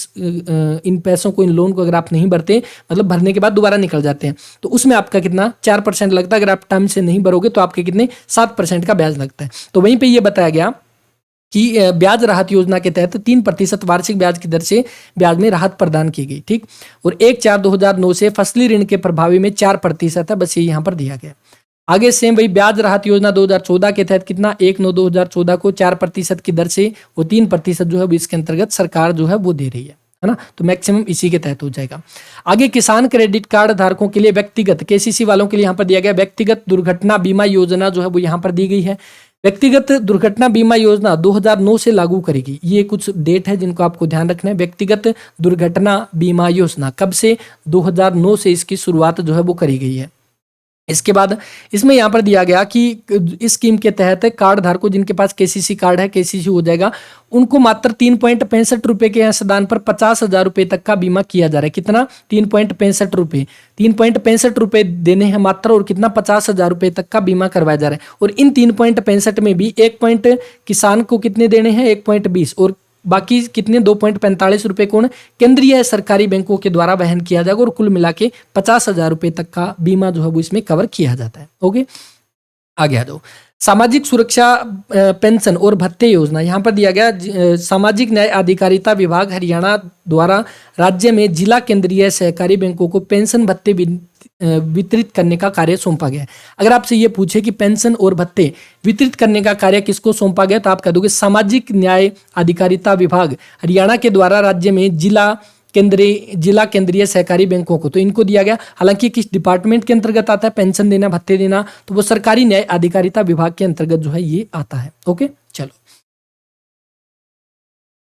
इन पैसों को, इन लोन को अगर आप नहीं भरते, मतलब भरने के बाद दोबारा निकल जाते हैं, तो उसमें आपका कितना 4% लगता है। अगर आप टाइम से नहीं भरोगे तो आपके कितने 7% का ब्याज लगता है। तो वहीं पर यह बताया गया कि ब्याज राहत योजना के तहत 3% वार्षिक ब्याज की दर से ब्याज में राहत प्रदान की गई। ठीक, और 1/4/2009 से फसली ऋण के प्रभावी में 4% है। बस ये यहाँ पर दिया गया। आगे सेम वही ब्याज राहत योजना 2014 के तहत कितना 1/9/2014 को 4% की दर से वो 3% जो है वो इसके अंतर्गत सरकार जो है वो दे रही है ना। तो मैक्सिमम इसी के तहत हो जाएगा। आगे किसान क्रेडिट कार्ड धारकों के लिए व्यक्तिगत केसीसी वालों के लिए यहाँ पर दिया गया व्यक्तिगत दुर्घटना बीमा योजना जो है वो यहाँ पर दी गई है। व्यक्तिगत दुर्घटना बीमा योजना 2009 से लागू करेगी। ये कुछ डेट है जिनको आपको ध्यान रखना है। व्यक्तिगत दुर्घटना बीमा योजना कब से 2009 से इसकी शुरुआत जो है वो करी गई है। इसके बाद इसमें यहाँ पर दिया गया कि इस स्कीम के तहत कार्ड धारकों जिनके पास केसीसी कार्ड है, केसीसी हो जाएगा, उनको मात्र 3.65 रुपए के अंशदान पर 50,000 रुपए तक का बीमा किया जा रहा है। कितना 3.65 रुपए 3.65 रुपए देने हैं मात्र, और कितना 50,000 रुपए तक का बीमा करवाया जा रहा है। और इन 3.65 में भी 1 पॉइंट किसान को कितने देने हैं 1.20, और बाकी कितने 2.45 रुपए कौन केंद्रीय सरकारी बैंकों के द्वारा वहन किया जाएगा, और कुल मिला के 50,000 रुपए तक का बीमा जो है वो इसमें कवर किया जाता है। ओके, आगे आ जाओ। सामाजिक सुरक्षा पेंशन और भत्ते योजना यहाँ पर दिया गया सामाजिक न्याय अधिकारिता विभाग हरियाणा द्वारा राज्य में जिला केंद्रीय सहकारी बैंकों को पेंशन भत्ते वितरित करने का कार्य सौंपा गया है। अगर आपसे ये पूछे कि पेंशन और भत्ते वितरित करने का कार्य किसको सौंपा गया, तो आप कह दोगे सामाजिक न्याय अधिकारिता विभाग हरियाणा के द्वारा राज्य में जिला केंद्रीय सहकारी बैंकों को। तो इनको दिया गया, हालांकि किस डिपार्टमेंट के अंतर्गत आता है पेंशन देना भत्ते देना, तो वो सरकारी न्याय अधिकारिता विभाग के अंतर्गत जो है ये आता है। ओके, चलो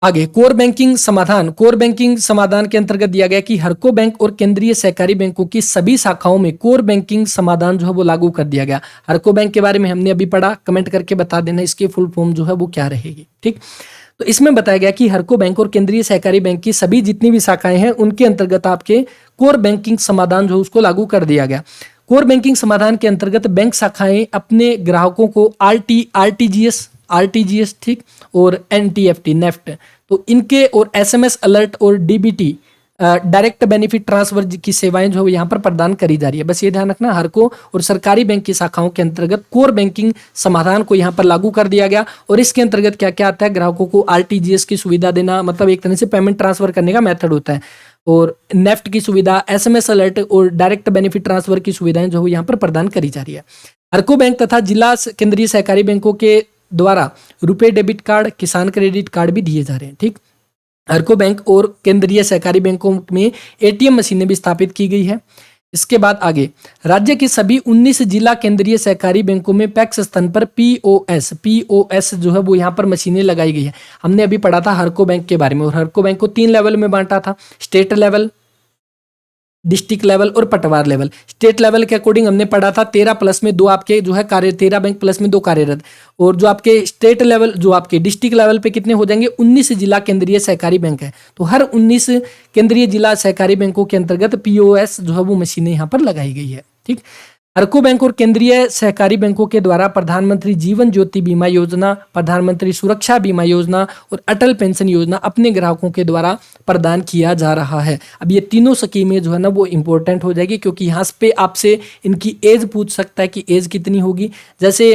आगे। कोर बैंकिंग समाधान के अंतर्गत दिया गया कि हरको बैंक और केंद्रीय सहकारी बैंकों की सभी शाखाओं में कोर बैंकिंग समाधान जो है वो लागू कर दिया गया। हरको बैंक के बारे में हमने अभी पढ़ा, कमेंट करके बता देना इसकी फुल फॉर्म जो है वो क्या रहेगी। ठीक, तो इसमें बताया गया कि हरको बैंक और केंद्रीय सहकारी बैंक की सभी जितनी भी शाखाएं हैं उनके अंतर्गत आपके कोर बैंकिंग समाधान जो उसको लागू कर दिया गया। कोर बैंकिंग समाधान के अंतर्गत बैंक शाखाएं अपने ग्राहकों को आरटीजीएस ठीक, और एनटीएफटी नेफ्ट, तो इनके और एसएमएस अलर्ट और डीबीटी डायरेक्ट बेनिफिट ट्रांसफर की सेवाएं जो यहाँ पर प्रदान करी जा रही है। बस ये ध्यान रखना, हरको और सरकारी बैंक की शाखाओं के अंतर्गत कोर बैंकिंग समाधान को यहाँ पर लागू कर दिया गया। और इसके अंतर्गत क्या क्या आता है, ग्राहकों को आरटीजीएस की सुविधा देना, मतलब एक तरह से पेमेंट ट्रांसफर करने का मेथड होता है, और नेफ्ट की सुविधा, एसएमएस अलर्ट और डायरेक्ट बेनिफिट ट्रांसफर की सुविधाएं जो यहाँ पर प्रदान करी जा रही है। हरको बैंक तथा जिला केंद्रीय सहकारी बैंकों के द्वारा रुपए डेबिट कार्ड, किसान क्रेडिट कार्ड भी दिए जा रहे हैं। ठीक, हरको बैंक और केंद्रीय सहकारी बैंकों में एटीएम मशीनें भी स्थापित की गई है। इसके बाद आगे, राज्य के सभी 19 जिला केंद्रीय सहकारी बैंकों में पैक्स स्थान पर पीओएस जो है वो यहाँ पर मशीनें लगाई गई है। हमने अभी पढ़ा था हरको बैंक के बारे में, और हरको बैंक को 3 लेवल में बांटा था, स्टेट लेवल, डिस्ट्रिक्ट लेवल और पटवार लेवल। स्टेट लेवल के अकॉर्डिंग हमने पढ़ा था 13 प्लस में 2 आपके जो है 13 बैंक प्लस में 2 कार्यरत, और जो आपके स्टेट लेवल जो आपके डिस्ट्रिक्ट लेवल पे कितने हो जाएंगे 19 जिला केंद्रीय सहकारी बैंक है। तो हर 19 केंद्रीय जिला सहकारी बैंकों के अंतर्गत पीओएस जो है वो मशीनें यहाँ पर लगाई गई है। ठीक, हरको बैंक और केंद्रीय सहकारी बैंकों के द्वारा प्रधानमंत्री जीवन ज्योति बीमा योजना, प्रधानमंत्री सुरक्षा बीमा योजना और अटल पेंशन योजना अपने ग्राहकों के द्वारा प्रदान किया जा रहा है। अब ये तीनों स्कीमें जो है ना वो इंपॉर्टेंट हो जाएगी, क्योंकि यहाँ पे आपसे इनकी एज पूछ सकता है कि एज कितनी होगी। जैसे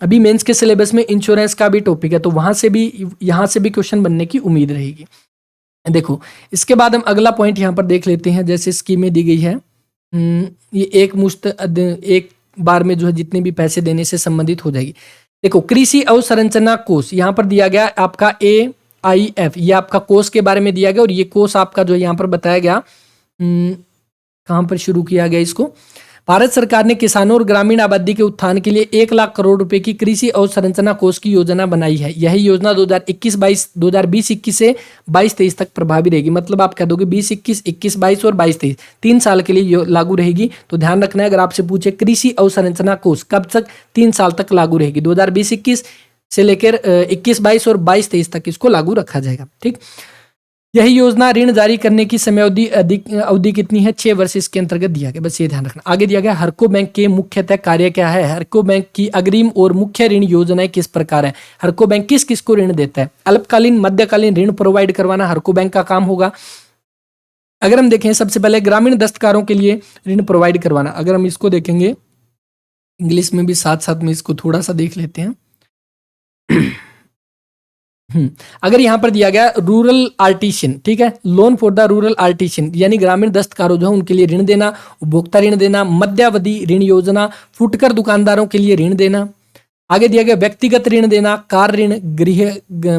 अभी मेंस के सिलेबस में इंश्योरेंस का भी टॉपिक है, तो वहां से भी यहाँ से भी क्वेश्चन बनने की उम्मीद रहेगी। देखो, इसके बाद हम अगला पॉइंट यहाँ पर देख लेते हैं। जैसे स्कीमें दी गई है, ये एक बार में जो है जितने भी पैसे देने से संबंधित हो जाएगी। देखो, कृषि अवसंरचना कोष यहाँ पर दिया गया आपका AIF, ये आपका कोष के बारे में दिया गया, और ये कोष आपका जो है यहाँ पर बताया गया कहाँ पर शुरू किया गया इसको। भारत सरकार ने किसानों और ग्रामीण आबादी के उत्थान के लिए 1 लाख करोड़ रुपए की कृषि अवसंरचना कोष की योजना बनाई है। यह योजना 2020-21 से 22-23 तक प्रभावी रहेगी। मतलब आप कह दोगे 20-21, 21-22 और 22-23 3 साल के लिए लागू रहेगी। तो ध्यान रखना है, अगर आपसे पूछे कृषि अवसंरचना कोष कब तक, 3 साल तक लागू रहेगी। 2020-21 से लेकर 21-22 और 22-23 तक इसको लागू रखा जाएगा। ठीक, यही योजना ऋण जारी करने की समय अवधि कितनी है, 6 वर्ष इसके अंतर्गत दिया गया। बस ये ध्यान रखना। आगे दिया गया हरको बैंक के मुख्यतः कार्य क्या है। हरको बैंक की अग्रिम और मुख्य ऋण योजनाएं किस प्रकार है। हरको बैंक किस किस को ऋण देता है। अल्पकालीन मध्यकालीन ऋण प्रोवाइड करवाना हरको बैंक का काम होगा। अगर हम देखें, सबसे पहले ग्रामीण दस्तकारों के लिए ऋण प्रोवाइड करवाना। अगर हम इसको देखेंगे इंग्लिश में भी साथ साथ में इसको थोड़ा सा देख लेते हैं। अगर यहाँ पर दिया गया रूरल आर्टिशियन, ठीक है, loan for the rural artisan यानी ग्रामीण दस्तकारों जो है उनके लिए ऋण देना, उपभोक्ता ऋण देना, मध्यावधि ऋण योजना, फुटकर दुकानदारों के लिए ऋण देना। आगे दिया गया व्यक्तिगत ऋण देना, कार ऋण,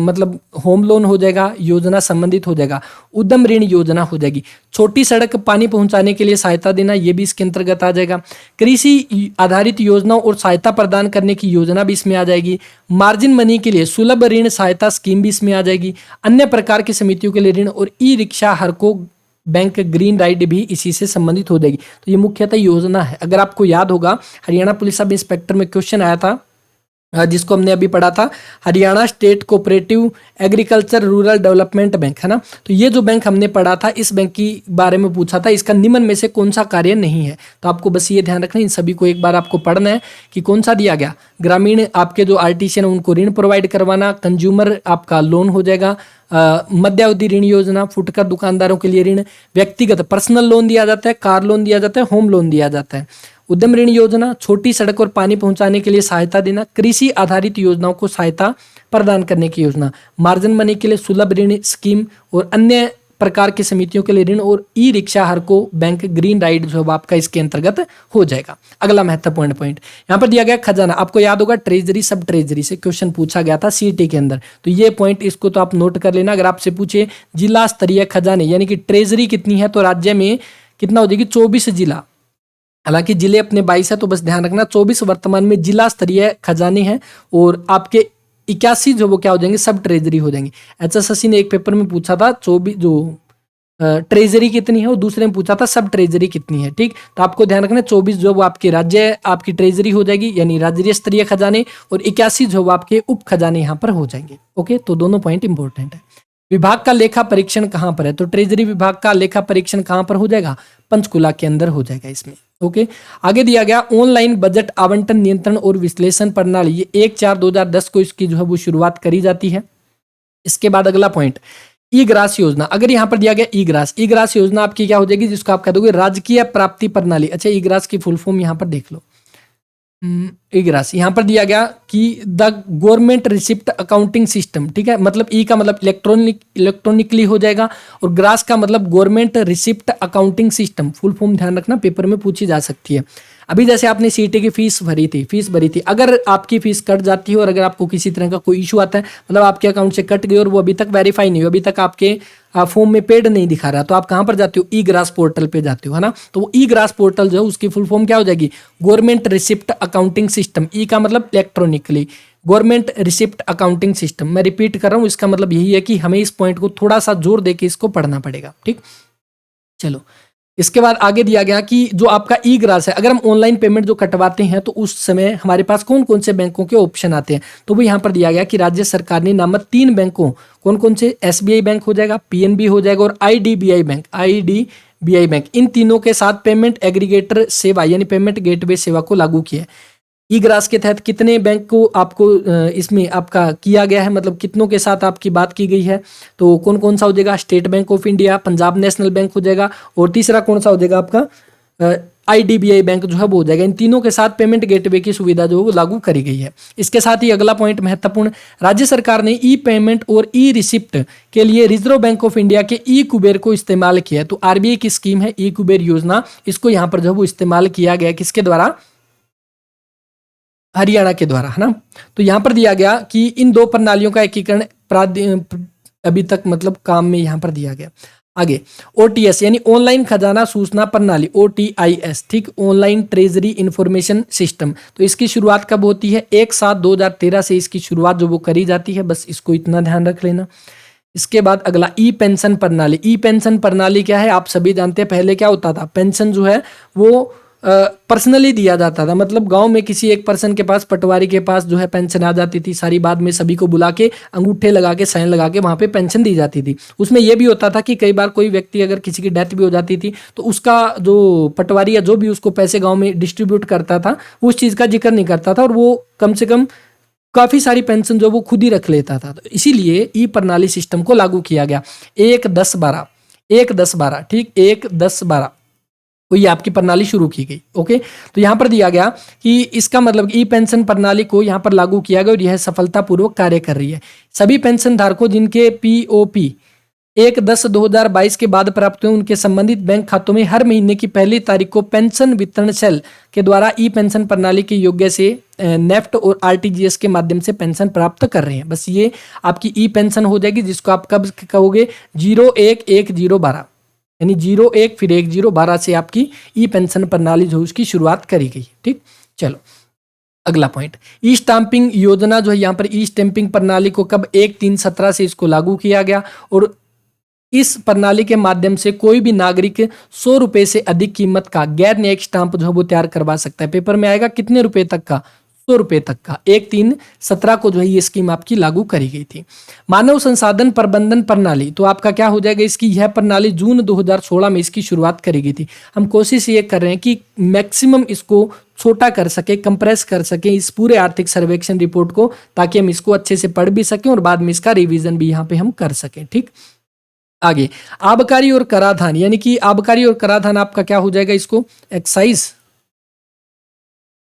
मतलब होम लोन हो जाएगा, योजना संबंधित हो जाएगा, उद्यम ऋण योजना हो जाएगी, छोटी सड़क पानी पहुंचाने के लिए सहायता देना, ये भी इसके अंतर्गत आ जाएगा, कृषि आधारित योजनाओं और सहायता प्रदान करने की योजना भी इसमें आ जाएगी, मार्जिन मनी के लिए सुलभ ऋण सहायता स्कीम भी इसमें आ जाएगी, अन्य प्रकार की समितियों के लिए ऋण और e rickshaw हरको bank green ride भी इसी से संबंधित हो जाएगी। तो ये मुख्यतः योजना है। अगर आपको याद होगा हरियाणा पुलिस सब इंस्पेक्टर में क्वेश्चन आया था जिसको हमने अभी पढ़ा था, Haryana state cooperative agriculture rural development bank, है ना। तो ये जो बैंक हमने पढ़ा था, इस बैंक की बारे में पूछा था, इसका निम्न में से कौन सा कार्य नहीं है। तो आपको बस ये ध्यान रखना है, इन सभी को एक बार आपको पढ़ना है कि कौन सा दिया गया, ग्रामीण आपके जो आर्टिशियन उनको ऋण प्रोवाइड करवाना, कंज्यूमर आपका लोन हो जाएगा, मध्यावधि ऋण योजना, फुटकर दुकानदारों के लिए ऋण, व्यक्तिगत पर्सनल लोन दिया जाता है, कार लोन दिया जाता है, होम लोन दिया जाता है, उद्यम ऋण योजना, छोटी सड़क और पानी पहुंचाने के लिए सहायता देना, कृषि आधारित योजनाओं को सहायता प्रदान करने की योजना, मार्जिन मनी के लिए सुलभ ऋण स्कीम और अन्य प्रकार की समितियों के लिए ऋण और e rickshaw हरको bank green ride जो आपका इसके अंतर्गत हो जाएगा। अगला महत्वपूर्ण पॉइंट यहाँ पर दिया गया खजाना। आपको याद होगा ट्रेजरी सब ट्रेजरी से क्वेश्चन पूछा गया था सीटी के अंदर, तो ये पॉइंट इसको तो आप नोट कर लेना। अगर आपसे पूछे जिला स्तरीय खजाने यानी कि ट्रेजरी कितनी है, तो राज्य में कितना हो जाएगी, 24 जिला। हालांकि जिले अपने 22 है, तो बस ध्यान रखना 24 वर्तमान में जिला स्तरीय खजाने हैं और आपके 81 जो वो क्या हो जाएंगे, सब ट्रेजरी हो जाएंगे। एचएसएससी ने एक पेपर में पूछा था 24 जो ट्रेजरी कितनी है, और दूसरे में पूछा था सब ट्रेजरी कितनी है। ठीक, तो आपको ध्यान रखना 24 जो वो आपके राज्य आपकी ट्रेजरी हो जाएगी यानी राज्य स्तरीय खजाने, और 81 जो वो आपके उप खजाने यहाँ पर हो जाएंगे। ओके, तो दोनों पॉइंट इंपॉर्टेंट है। विभाग का लेखा परीक्षण कहाँ पर है, तो ट्रेजरी विभाग का लेखा परीक्षण कहाँ पर हो जाएगा, पंचकुला के अंदर हो जाएगा इसमें। ओके, आगे दिया गया ऑनलाइन बजट आवंटन नियंत्रण और विश्लेषण प्रणाली, ये 1/4/2010 को इसकी जो है वो शुरुआत करी जाती है। इसके बाद अगला पॉइंट ई ग्रास योजना। अगर यहाँ पर दिया गया ई ग्रास योजना आपकी क्या हो जाएगी, जिसको आप कह दोगे राजकीय प्राप्ति प्रणाली। अच्छा, ई ग्रास की फुल फॉर्म यहाँ पर देख लो। ई ग्रास यहाँ पर दिया गया कि the government receipt accounting system. ठीक है, मतलब ई का मतलब इलेक्ट्रॉनिकली हो जाएगा, और ग्रास का मतलब government receipt accounting system. Full form ध्यान रखना, पेपर में पूछी जा सकती है। अभी जैसे आपने सीटी की फीस भरी थी, अगर आपकी फीस कट जाती है और अगर आपको किसी तरह का कोई इशू आता है, मतलब आपके अकाउंट से कट गई और वो अभी तक वेरीफाई नहीं हुई, अभी तक आपके फॉर्म में पेड नहीं दिखा रहा, तो आप कहाँ पर जाते हो, ई ग्रास पोर्टल पे जाते हो, है ना। तो वो ई ग्रास पोर्टल जो है उसकी फुल फॉर्म क्या हो जाएगी, गवर्नमेंट रिसिप्ट अकाउंटिंग सिस्टम। ई का मतलब electronically, government receipt accounting system. मैं रिपीट कर रहा हूँ, इसका मतलब यही है कि हमें इस पॉइंट को थोड़ा सा जोर देके इसको पढ़ना पड़ेगा। ठीक, चलो इसके बाद आगे दिया गया कि जो आपका ई ग्रास है, अगर हम ऑनलाइन पेमेंट जो कटवाते हैं तो उस समय हमारे पास कौन कौन से बैंकों के ऑप्शन आते हैं, तो वो यहाँ पर दिया गया कि राज्य सरकार ने नामक 3 बैंकों, कौन कौन से, एसबीआई बैंक हो जाएगा, पीएनबी हो जाएगा और आईडीबीआई बैंक, इन तीनों के साथ पेमेंट एग्रीगेटर सेवा यानी पेमेंट गेटवे सेवा को लागू किया है। ई ग्रास के तहत कितने बैंक को आपको इसमें आपका किया गया है, मतलब कितनों के साथ आपकी बात की गई है, तो कौन कौन सा हो जाएगा, state bank of India, Punjab national bank हो जाएगा, और तीसरा कौन सा हो जाएगा आपका आईडीबीआई बैंक जो है वो हो जाएगा। इन तीनों के साथ पेमेंट गेटवे की सुविधा जो है लागू करी गई है। इसके साथ ही अगला पॉइंट महत्वपूर्ण, राज्य सरकार ने ई पेमेंट और ई रिसिप्ट के लिए रिजर्व बैंक ऑफ इंडिया के ई कुबेर को इस्तेमाल किया। तो आरबीआई की स्कीम है ई कुबेर योजना, इसको यहाँ पर जो है वो इस्तेमाल किया गया, किसके द्वारा, हरियाणा के द्वारा, है ना। तो यहां पर दिया गया कि इन 2 प्रणालियों का एकीकरण अभी तक मतलब काम में यहां पर दिया गया। आगे ओटीएस यानी ऑनलाइन खजाना सूचना प्रणाली, ओटीआईएस, ठीक, ऑनलाइन ट्रेजरी इंफॉर्मेशन सिस्टम। तो इसकी शुरुआत कब होती है, 1/7/2013 से इसकी शुरुआत जो वो करी जाती है, बस इसको इतना ध्यान रख लेना। इसके बाद अगला ई पेंशन प्रणाली। ई पेंशन प्रणाली क्या है, आप सभी जानते हैं, पहले क्या होता था, पेंशन जो है वो पर्सनली दिया जाता था, मतलब गांव में किसी एक पर्सन के पास, पटवारी के पास जो है पेंशन आ जाती थी सारी, बाद में सभी को बुला के अंगूठे लगा के साइन लगा के वहां पे पेंशन दी जाती थी। उसमें यह भी होता था कि कई बार कोई व्यक्ति अगर किसी की डेथ भी हो जाती थी तो उसका जो पटवारी या जो भी उसको पैसे गाँव में डिस्ट्रीब्यूट करता था उस चीज़ का जिक्र नहीं करता था, और वो कम से कम काफ़ी सारी पेंशन जो वो खुद ही रख लेता था। तो इसीलिए ई प्रणाली सिस्टम को लागू किया गया 1/10/12, ठीक, 1/10/12। तो ये आपकी प्रणाली शुरू की गई। ओके, तो यहाँ पर दिया गया कि इसका मतलब ई पेंशन प्रणाली को यहाँ पर लागू किया गया और यह सफलतापूर्वक कार्य कर रही है। सभी पेंशन धारकों जिनके पीओपी 1/10/2022 के बाद प्राप्त हुए उनके संबंधित बैंक खातों में हर महीने की पहली तारीख को पेंशन वितरण सेल के द्वारा ई पेंशन प्रणाली के योग्य से नेफ्ट और आरटीजीएस के माध्यम से पेंशन प्राप्त कर रहे हैं। बस ये आपकी ई पेंशन हो जाएगी, जिसको आप कब कहोगे 01/10/12, यानी 01 फिर 1012 से आपकी ई पेंशन प्रणाली जो उसकी शुरुआत करी गई। ठीक, चलो अगला पॉइंट, ई स्टाम्पिंग योजना जो है यहाँ पर ई स्टैंपिंग प्रणाली को कब 1/3/17 से इसको लागू किया गया और इस प्रणाली के माध्यम से कोई भी नागरिक 100 रुपए से अधिक कीमत का गैर न्यायिक स्टाम्प जो है वो तैयार करवा सकता है। पेपर में आएगा कितने रुपए तक का, 100 रुपए तक का। 1/3/17 को जो है ये स्कीम आपकी लागू करी गई थी। मानव संसाधन प्रबंधन प्रणाली, तो आपका क्या हो जाएगा, इसकी यह प्रणाली जून 2016 में इसकी शुरुआत करी गई थी। हम कोशिश ये कर रहे हैं कि मैक्सिमम इसको छोटा कर सके, कंप्रेस कर सके इस पूरे आर्थिक सर्वेक्षण रिपोर्ट को, ताकि हम इसको अच्छे से पढ़ भी सकें और बाद में इसका रिवीजन भी यहाँ पे हम कर सकें। ठीक, आगे आबकारी और कराधान, यानी कि आबकारी और कराधान आपका क्या हो जाएगा, इसको एक्साइज,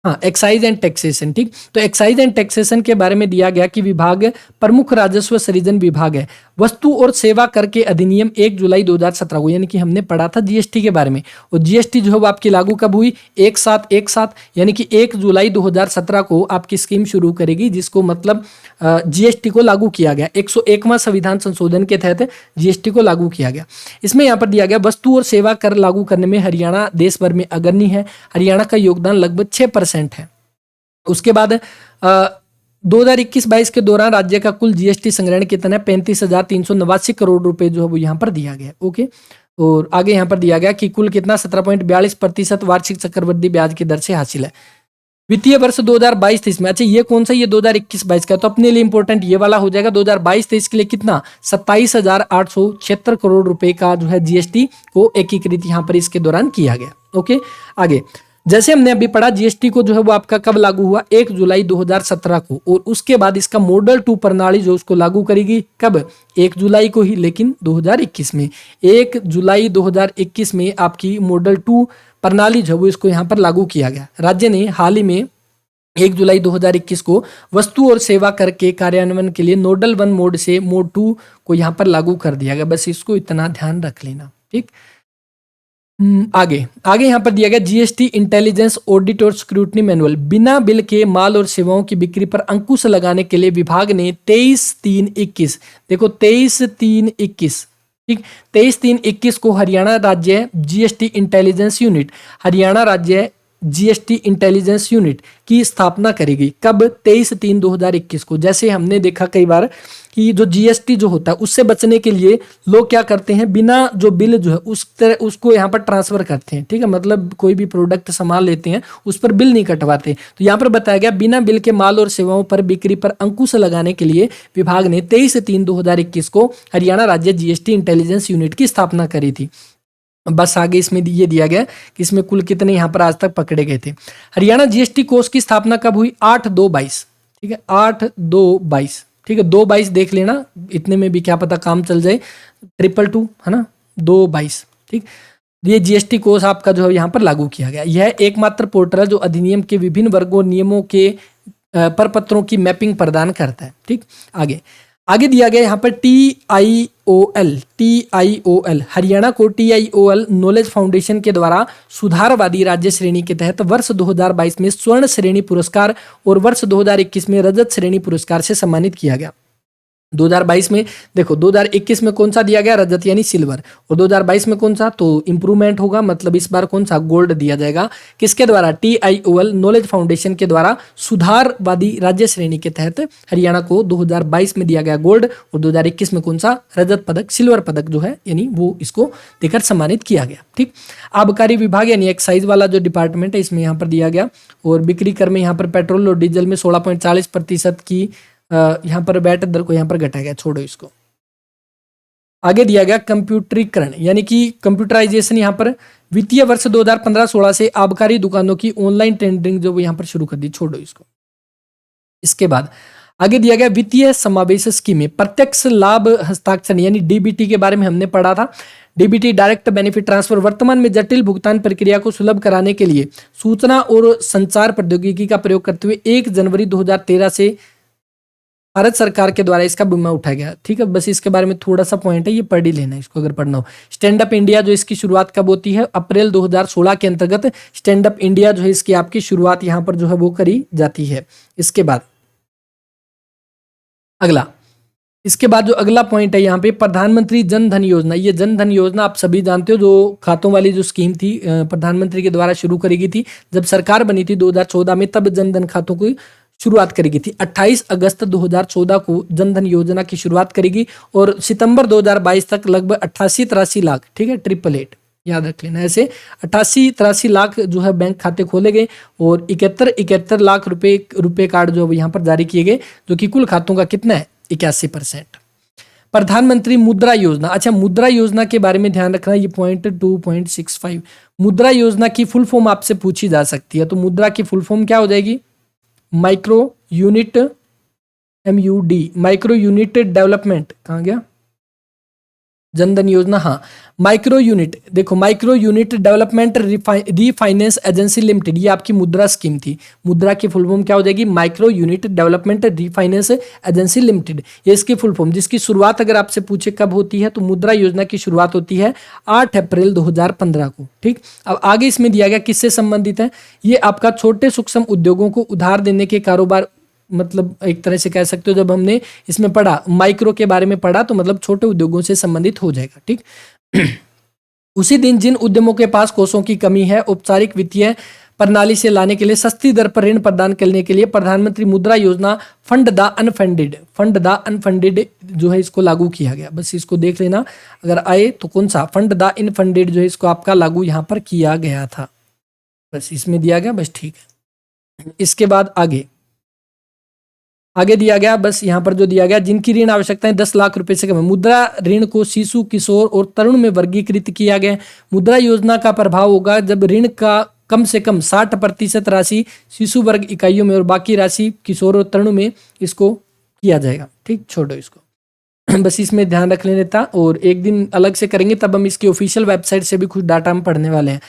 हाँ एक्साइज एंड टैक्सेशन। ठीक, तो एक्साइज एंड टैक्सेशन के बारे में दिया गया कि विभाग प्रमुख राजस्व सृजन विभाग है। वस्तु और सेवा कर के अधिनियम 1 जुलाई 2017 को, यानी कि हमने पढ़ा था जीएसटी के बारे में, और जीएसटी जो है वो आपकी लागू कब हुई, 1/7/1/7, यानी कि 1 जुलाई 2017 को आपकी स्कीम शुरू करेगी, जिसको मतलब जीएसटी को लागू किया गया। 101वां संविधान संशोधन के तहत जीएसटी को लागू किया गया। इसमें यहाँ पर दिया गया वस्तु और सेवा कर लागू करने में हरियाणा देश भर में अग्रणी है। हरियाणा का योगदान लगभग 6% है। उसके बाद 2021-22 के दौरान राज्य का कुल जीएसटी संग्रहण कितना है, 35,389 करोड़ रुपए जो है वो यहाँ पर दिया गया। ओके, और आगे यहाँ पर दिया गया कि कुल कितना 17.42% वार्षिक चक्रवृद्धि ब्याज की दर से हासिल है। वित्तीय वर्ष 2022-23 में, अच्छा ये कौन सा, ये 2021-22 का, तो अपने लिए इंपॉर्टेंट ये वाला हो जाएगा। 2022-23 के लिए कितना 27,876 करोड़ रुपए का जो है जीएसटी को एकीकृत यहाँ पर इसके दौरान किया गया। ओके, आगे जैसे हमने अभी पढ़ा जीएसटी को जो है वो आपका कब लागू हुआ, 1 जुलाई 2017 को, और उसके बाद इसका मॉडल 2 प्रणाली जो उसको लागू करेगी कब, 1 जुलाई को ही, लेकिन 2021 में, 1 जुलाई 2021 में आपकी मॉडल 2 प्रणाली जो है वो इसको यहाँ पर लागू किया गया। राज्य ने हाल ही में 1 जुलाई 2021 को वस्तु और सेवा कर के कार्यान्वयन के लिए नोडल 1 मोड से मोड 2 को यहाँ पर लागू कर दिया गया। बस इसको इतना ध्यान रख लेना। ठीक, आगे यहाँ पर दिया गया जीएसटी इंटेलिजेंस ऑडिट और स्क्रूटनी मैनुअल। बिना बिल के माल और सेवाओं की बिक्री पर अंकुश लगाने के लिए विभाग ने 23/3/21, देखो 23/3/21, ठीक, 23/3/21 को हरियाणा राज्य जीएसटी इंटेलिजेंस यूनिट, हरियाणा राज्य जीएसटी इंटेलिजेंस यूनिट की स्थापना करेगी। कब, 23/3/2021 को। जैसे हमने देखा कई बार कि जो जीएसटी जो होता है उससे बचने के लिए लोग क्या करते हैं, बिना जो बिल जो है उसको यहाँ पर ट्रांसफर करते हैं। ठीक है, मतलब कोई भी प्रोडक्ट सामान लेते हैं उस पर बिल नहीं कटवाते। तो यहाँ पर बताया गया बिना बिल के माल और सेवाओं पर बिक्री पर अंकुश लगाने के लिए विभाग ने 23/3/2021 को हरियाणा राज्य जीएसटी इंटेलिजेंस यूनिट की स्थापना करी थी। बस आगे इसमें ये दिया गया कि इसमें कुल कितने यहाँ पर आज तक पकड़े गए थे। हरियाणा जीएसटी कोष की स्थापना कब हुई, 8/2/22, ठीक है, 8/2/22, ठीक है, 2/22 देख लेना, इतने में भी क्या पता काम चल जाए, 222 है ना, 2/22, ठीक। ये जीएसटी कोष आपका जो है यहाँ पर लागू किया गया। यह एकमात्र पोर्टल है जो अधिनियम के विभिन्न वर्गों नियमों के प्रपत्रों की मैपिंग प्रदान करता है। ठीक, आगे दिया गया यहाँ पर TIOL, हरियाणा को TIOL नॉलेज फाउंडेशन के द्वारा सुधारवादी राज्य श्रेणी के तहत वर्ष 2022 में स्वर्ण श्रेणी पुरस्कार और वर्ष 2021 में रजत श्रेणी पुरस्कार से सम्मानित किया गया। 2022 में देखो, 2021 में कौन सा दिया गया, रजत यानी सिल्वर, और 2022 में कौन सा, तो इंप्रूवमेंट होगा, मतलब इस बार कौन सा, गोल्ड दिया जाएगा। किसके द्वारा, TIOL नॉलेज फाउंडेशन के द्वारा सुधारवादी राज्य श्रेणी के तहत हरियाणा को 2022 में दिया गया गोल्ड, और 2021 में कौन सा, रजत पदक, सिल्वर पदक जो है, यानी वो इसको देकर सम्मानित किया गया। ठीक, आबकारी विभाग यानी एक्साइज वाला जो डिपार्टमेंट है इसमें यहाँ पर दिया गया, और बिक्री कर में यहाँ पर पेट्रोल और डीजल में 16.40% की यहाँ पर वैट दर को यहाँ पर घटाया गया, छोड़ो इसको। आगे दिया गया कंप्यूटरीकरण यानी कि कंप्यूटराइजेशन, यहाँ पर वित्तीय वर्ष 2015-16 से आबकारी दुकानों की ऑनलाइन टेंडरिंग जो यहाँ पर शुरू कर दी, छोड़ो इसको। इसके बाद आगे दिया गया वित्तीय समावेश स्कीमें, प्रत्यक्ष लाभ हस्ताक्षर यानी डीबीटी के बारे में हमने पढ़ा था। डीबीटी डायरेक्ट बेनिफिट ट्रांसफर वर्तमान में जटिल भुगतान प्रक्रिया को सुलभ कराने के लिए सूचना और संचार प्रौद्योगिकी का प्रयोग करते हुए 1 जनवरी 2013 से भारत सरकार के द्वारा इसका बीमा उठाया गया। ठीक है, बस इसके बारे में थोड़ा सा पॉइंट है, ये पढ़ ही लेना इसको अगर पढ़ना हो। स्टैंड अप इंडिया जो इसकी शुरुआत कब होती है? अप्रैल 2016 के अंतर्गत स्टैंड अप इंडिया जो है इसकी आपकी शुरुआत यहाँ पर जो है वो करी जाती है। इसके बाद जो अगला पॉइंट है यहाँ पे प्रधानमंत्री जन धन योजना। ये जन धन योजना आप सभी जानते हो, जो खातों वाली जो स्कीम थी प्रधानमंत्री के द्वारा शुरू करी गई थी जब सरकार बनी थी 2014 में, तब जन धन खातों की शुरुआत करी गई थी। 28 अगस्त 2014 को जन धन योजना की शुरुआत करेगी और सितंबर 2022 तक लगभग 88-83 लाख, ठीक है 888 याद रख लेना, ऐसे 88-83 लाख जो है बैंक खाते खोले गए और 71 लाख रुपए कार्ड जो यहाँ पर जारी किए गए, जो कि कुल खातों का कितना है 81%। प्रधानमंत्री मुद्रा योजना। अच्छा, मुद्रा योजना के बारे में ध्यान रखना, ये पॉइंट 2.65। मुद्रा योजना की फुल फॉर्म आपसे पूछी जा सकती है, तो मुद्रा की फुल फॉर्म क्या हो जाएगी? Micro unit, MUD, micro unit development. कहाँ गया? जनधन योजना, हाँ माइक्रो यूनिट। देखो micro unit development refinance agency limited, ये आपकी मुद्रा स्कीम थी। मुद्रा की फुल फॉर्म क्या हो जाएगी? Micro unit development refinance agency limited, ये इसकी फुल फॉर्म, जिसकी शुरुआत अगर आपसे पूछे कब होती है तो मुद्रा योजना की शुरुआत होती है 8 अप्रैल 2015 को। ठीक, अब आगे इसमें दिया गया किससे संबंधित है? ये आपका छोटे सूक्ष्म उद्योगों को उधार देने के कारोबार, मतलब एक तरह से कह सकते हो जब हमने इसमें पढ़ा माइक्रो के बारे में पढ़ा तो मतलब छोटे उद्योगों से संबंधित हो जाएगा। ठीक उसी दिन जिन उद्यमों के पास कोषों की कमी है, औपचारिक वित्तीय प्रणाली से लाने के लिए सस्ती दर पर ऋण प्रदान करने के लिए प्रधानमंत्री मुद्रा योजना फंड द अनफंडेड जो है इसको लागू किया गया। बस इसको देख लेना अगर आए तो कौन सा? फंड द अनफंडेड जो है इसको आपका लागू यहाँ पर किया गया था, बस इसमें दिया गया, बस ठीक है। इसके बाद आगे दिया गया, बस यहाँ पर जो दिया गया, जिनकी ऋण आवश्यकताएं 10 लाख रुपए से कम है, मुद्रा ऋण को शिशु, किशोर और तरुण में वर्गीकृत किया गया। मुद्रा योजना का प्रभाव होगा जब ऋण का कम से कम 60% राशि शिशु वर्ग इकाइयों में और बाकी राशि किशोर और तरुण में इसको किया जाएगा। ठीक, छोड़ो इसको बस इसमें ध्यान रख लेने था, और एक दिन अलग से करेंगे तब हम इसकी ऑफिशियल वेबसाइट से भी कुछ डाटा हम पढ़ने वाले हैं।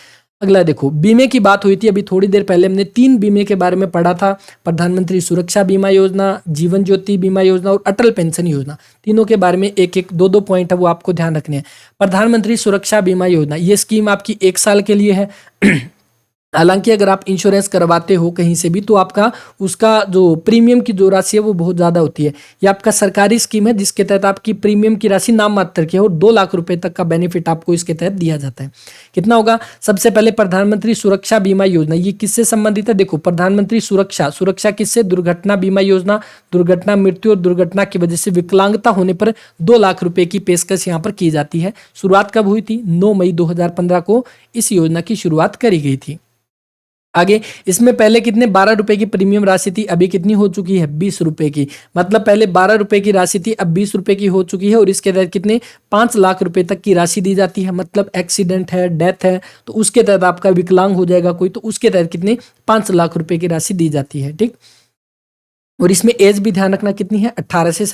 अगला देखो, बीमे की बात हुई थी अभी थोड़ी देर पहले, हमने 3 बीमे के बारे में पढ़ा था, प्रधानमंत्री सुरक्षा बीमा योजना, जीवन ज्योति बीमा योजना और अटल पेंशन योजना। तीनों के बारे में एक 2 पॉइंट है वो आपको ध्यान रखने हैं। प्रधानमंत्री सुरक्षा बीमा योजना, ये स्कीम आपकी 1 साल के लिए है। हालांकि अगर आप इंश्योरेंस करवाते हो कहीं से भी तो आपका उसका जो प्रीमियम की जो राशि है वो बहुत ज़्यादा होती है। ये आपका सरकारी स्कीम है जिसके तहत आपकी प्रीमियम की राशि नाम मात्र की है और 2 लाख रुपए तक का बेनिफिट आपको इसके तहत दिया जाता है। कितना होगा? सबसे पहले प्रधानमंत्री सुरक्षा बीमा योजना, ये किससे संबंधित है? देखो प्रधानमंत्री सुरक्षा किससे? दुर्घटना बीमा योजना, दुर्घटना, मृत्यु और दुर्घटना की वजह से विकलांगता होने पर 2 लाख रुपए की पेशकश यहाँ पर की जाती है। शुरुआत कब हुई थी? 9 मई 2015 को इस योजना की शुरुआत करी गई थी। आगे इसमें पहले कितने 12 रुपए की प्रीमियम राशि थी, अभी कितनी हो चुकी है 20 रुपए की। मतलब पहले 12 रुपए की राशि थी, अब 20 रुपए की हो चुकी है। और इसके तहत कितने 5 लाख रुपए तक की राशि दी जाती है। मतलब एक्सीडेंट है, डेथ है, तो उसके तहत आपका विकलांग हो जाएगा कोई, तो उसके तहत कितने 5 लाख रुपए की राशि दी जाती है। ठीक, और इसमें एज भी ध्यान रखना कितनी है, 18 से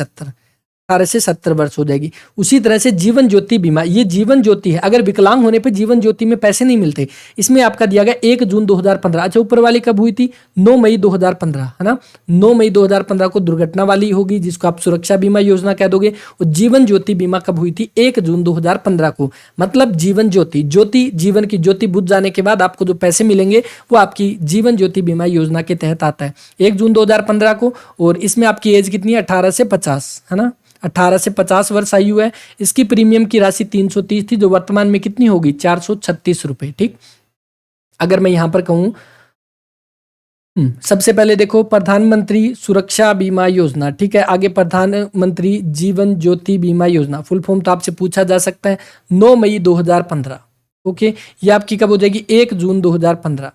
70 वर्ष हो जाएगी। उसी तरह से जीवन ज्योति बीमा, ये जीवन ज्योति है, अगर विकलांग होने पर जीवन ज्योति में पैसे नहीं मिलते। इसमें आपका दिया गया 1 जून 2015। अच्छा, ऊपर वाली कब हुई थी? 9 मई 2015, है ना। 9 मई 2015 को दुर्घटना वाली होगी जिसको आप सुरक्षा बीमा योजना कह दोगे। और जीवन ज्योति बीमा कब हुई थी? 1 जून 2015 को। मतलब जीवन ज्योति, जीवन की ज्योति बुझ जाने के बाद आपको जो पैसे मिलेंगे वो आपकी जीवन ज्योति बीमा योजना के तहत आता है 1 जून 2015 को। और इसमें आपकी एज कितनी है? 18 से 50, है ना। 18 से 50 वर्ष आयु है। इसकी प्रीमियम की राशि 330 थी, जो वर्तमान में कितनी होगी? 436 रुपए। ठीक, अगर मैं यहां पर कहूं सबसे पहले देखो प्रधानमंत्री सुरक्षा बीमा योजना, ठीक है। आगे प्रधानमंत्री जीवन ज्योति बीमा योजना, फुल फॉर्म तो आपसे पूछा जा सकता है। 9 मई 2015, ओके। ये आपकी कब हो जाएगी? 1 जून 2015।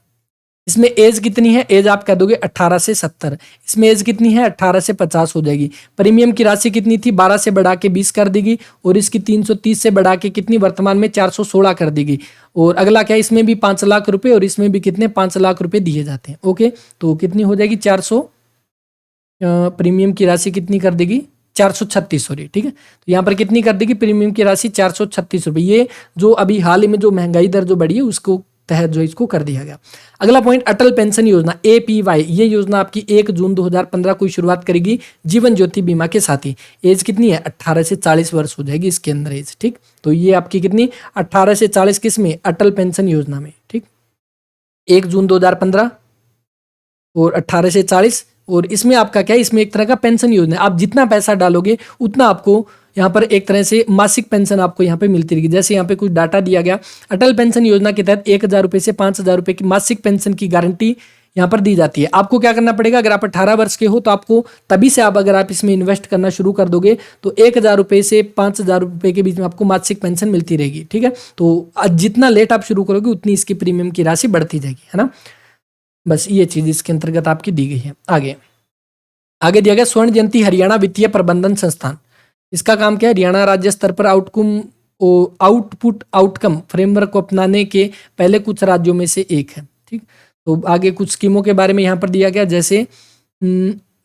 इसमें एज कितनी है? एज आप कह दोगे 18 से 70। इसमें एज कितनी है? 18 से 50 हो जाएगी। प्रीमियम की राशि कितनी थी? 12 से बढ़ा के 20 कर देगी। और इसकी 330 से बढ़ा के कितनी वर्तमान में 416 कर देगी। और अगला क्या है? इसमें भी 5 लाख रुपए और इसमें भी कितने 5 लाख रुपए दिए जाते हैं। ओके, तो कितनी हो जाएगी? प्रीमियम की राशि कितनी कर देगी, 436, सॉरी, ठीक है। तो यहाँ पर कितनी कर देगी प्रीमियम की राशि, 436 रुपये। ये जो अभी हाल ही में जो महंगाई दर जो बढ़ी है उसको तहत जो इसको कर दिया गया। अगला पॉइंट, अटल पेंशन योजना APY, ये योजना आपकी 1 जून 2015 को शुरुआत करेगी जीवन ज्योति बीमा के साथ ही। एज कितनी है, 18 से 40 वर्ष हो जाएगी इसके अंदर एज, ठीक। तो ये आपकी कितनी, 18 से 40 किस में, अटल पेंशन योजना में, ठीक। 1 जून 2015 और 18 से 40। और इसमें आपका क्या है, इसमें एक तरह का पेंशन योजना है। आप जितना पैसा डालोगे उतना आपको यहाँ पर एक तरह से मासिक पेंशन आपको यहाँ पे मिलती रहेगी। जैसे यहाँ पे कुछ डाटा दिया गया, अटल पेंशन योजना के तहत 1,000 रुपये से 5,000 रुपये की मासिक पेंशन की गारंटी यहाँ पर दी जाती है। आपको क्या करना पड़ेगा, अगर आप 18 वर्ष के हो तो आपको तभी से आप अगर आप इसमें इन्वेस्ट करना शुरू कर दोगे तो 1,000 रुपये से 5,000 रुपये के बीच में आपको मासिक पेंशन मिलती रहेगी, ठीक है। तो जितना लेट आप शुरू करोगे उतनी इसकी प्रीमियम की राशि बढ़ती जाएगी, है ना। बस ये चीज इसके अंतर्गत आपकी दी गई है। आगे दिया गया स्वर्ण जयंती हरियाणा वित्तीय प्रबंधन संस्थान। इसका काम क्या है, हरियाणा राज्य स्तर पर आउटकम फ्रेमवर्क को अपनाने के पहले कुछ राज्यों में से एक है, ठीक। तो आगे कुछ स्कीमों के बारे में यहाँ पर दिया गया,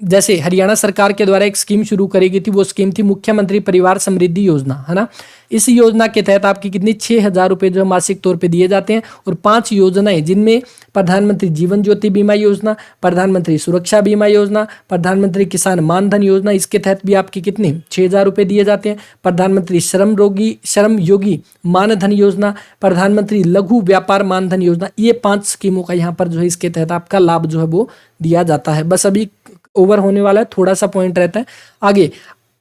जैसे हरियाणा सरकार के द्वारा एक स्कीम शुरू करी गई थी, वो स्कीम थी मुख्यमंत्री परिवार समृद्धि योजना, है ना। इस योजना के तहत आपकी कितनी 6,000 रुपये जो मासिक तौर पे दिए जाते हैं। और 5 योजनाएं, जिनमें प्रधानमंत्री जीवन ज्योति बीमा योजना, प्रधानमंत्री सुरक्षा बीमा योजना, प्रधानमंत्री किसान मानधन योजना, इसके तहत भी आपकी कितनी 6,000 रुपये दिए जाते हैं। प्रधानमंत्री श्रम योगी मानधन योजना, प्रधानमंत्री लघु व्यापार मानधन योजना, ये 5 स्कीमों का यहाँ पर जो है इसके तहत आपका लाभ जो है वो दिया जाता है। बस अभी ओवर होने वाला है, थोड़ा सा पॉइंट रहता है। आगे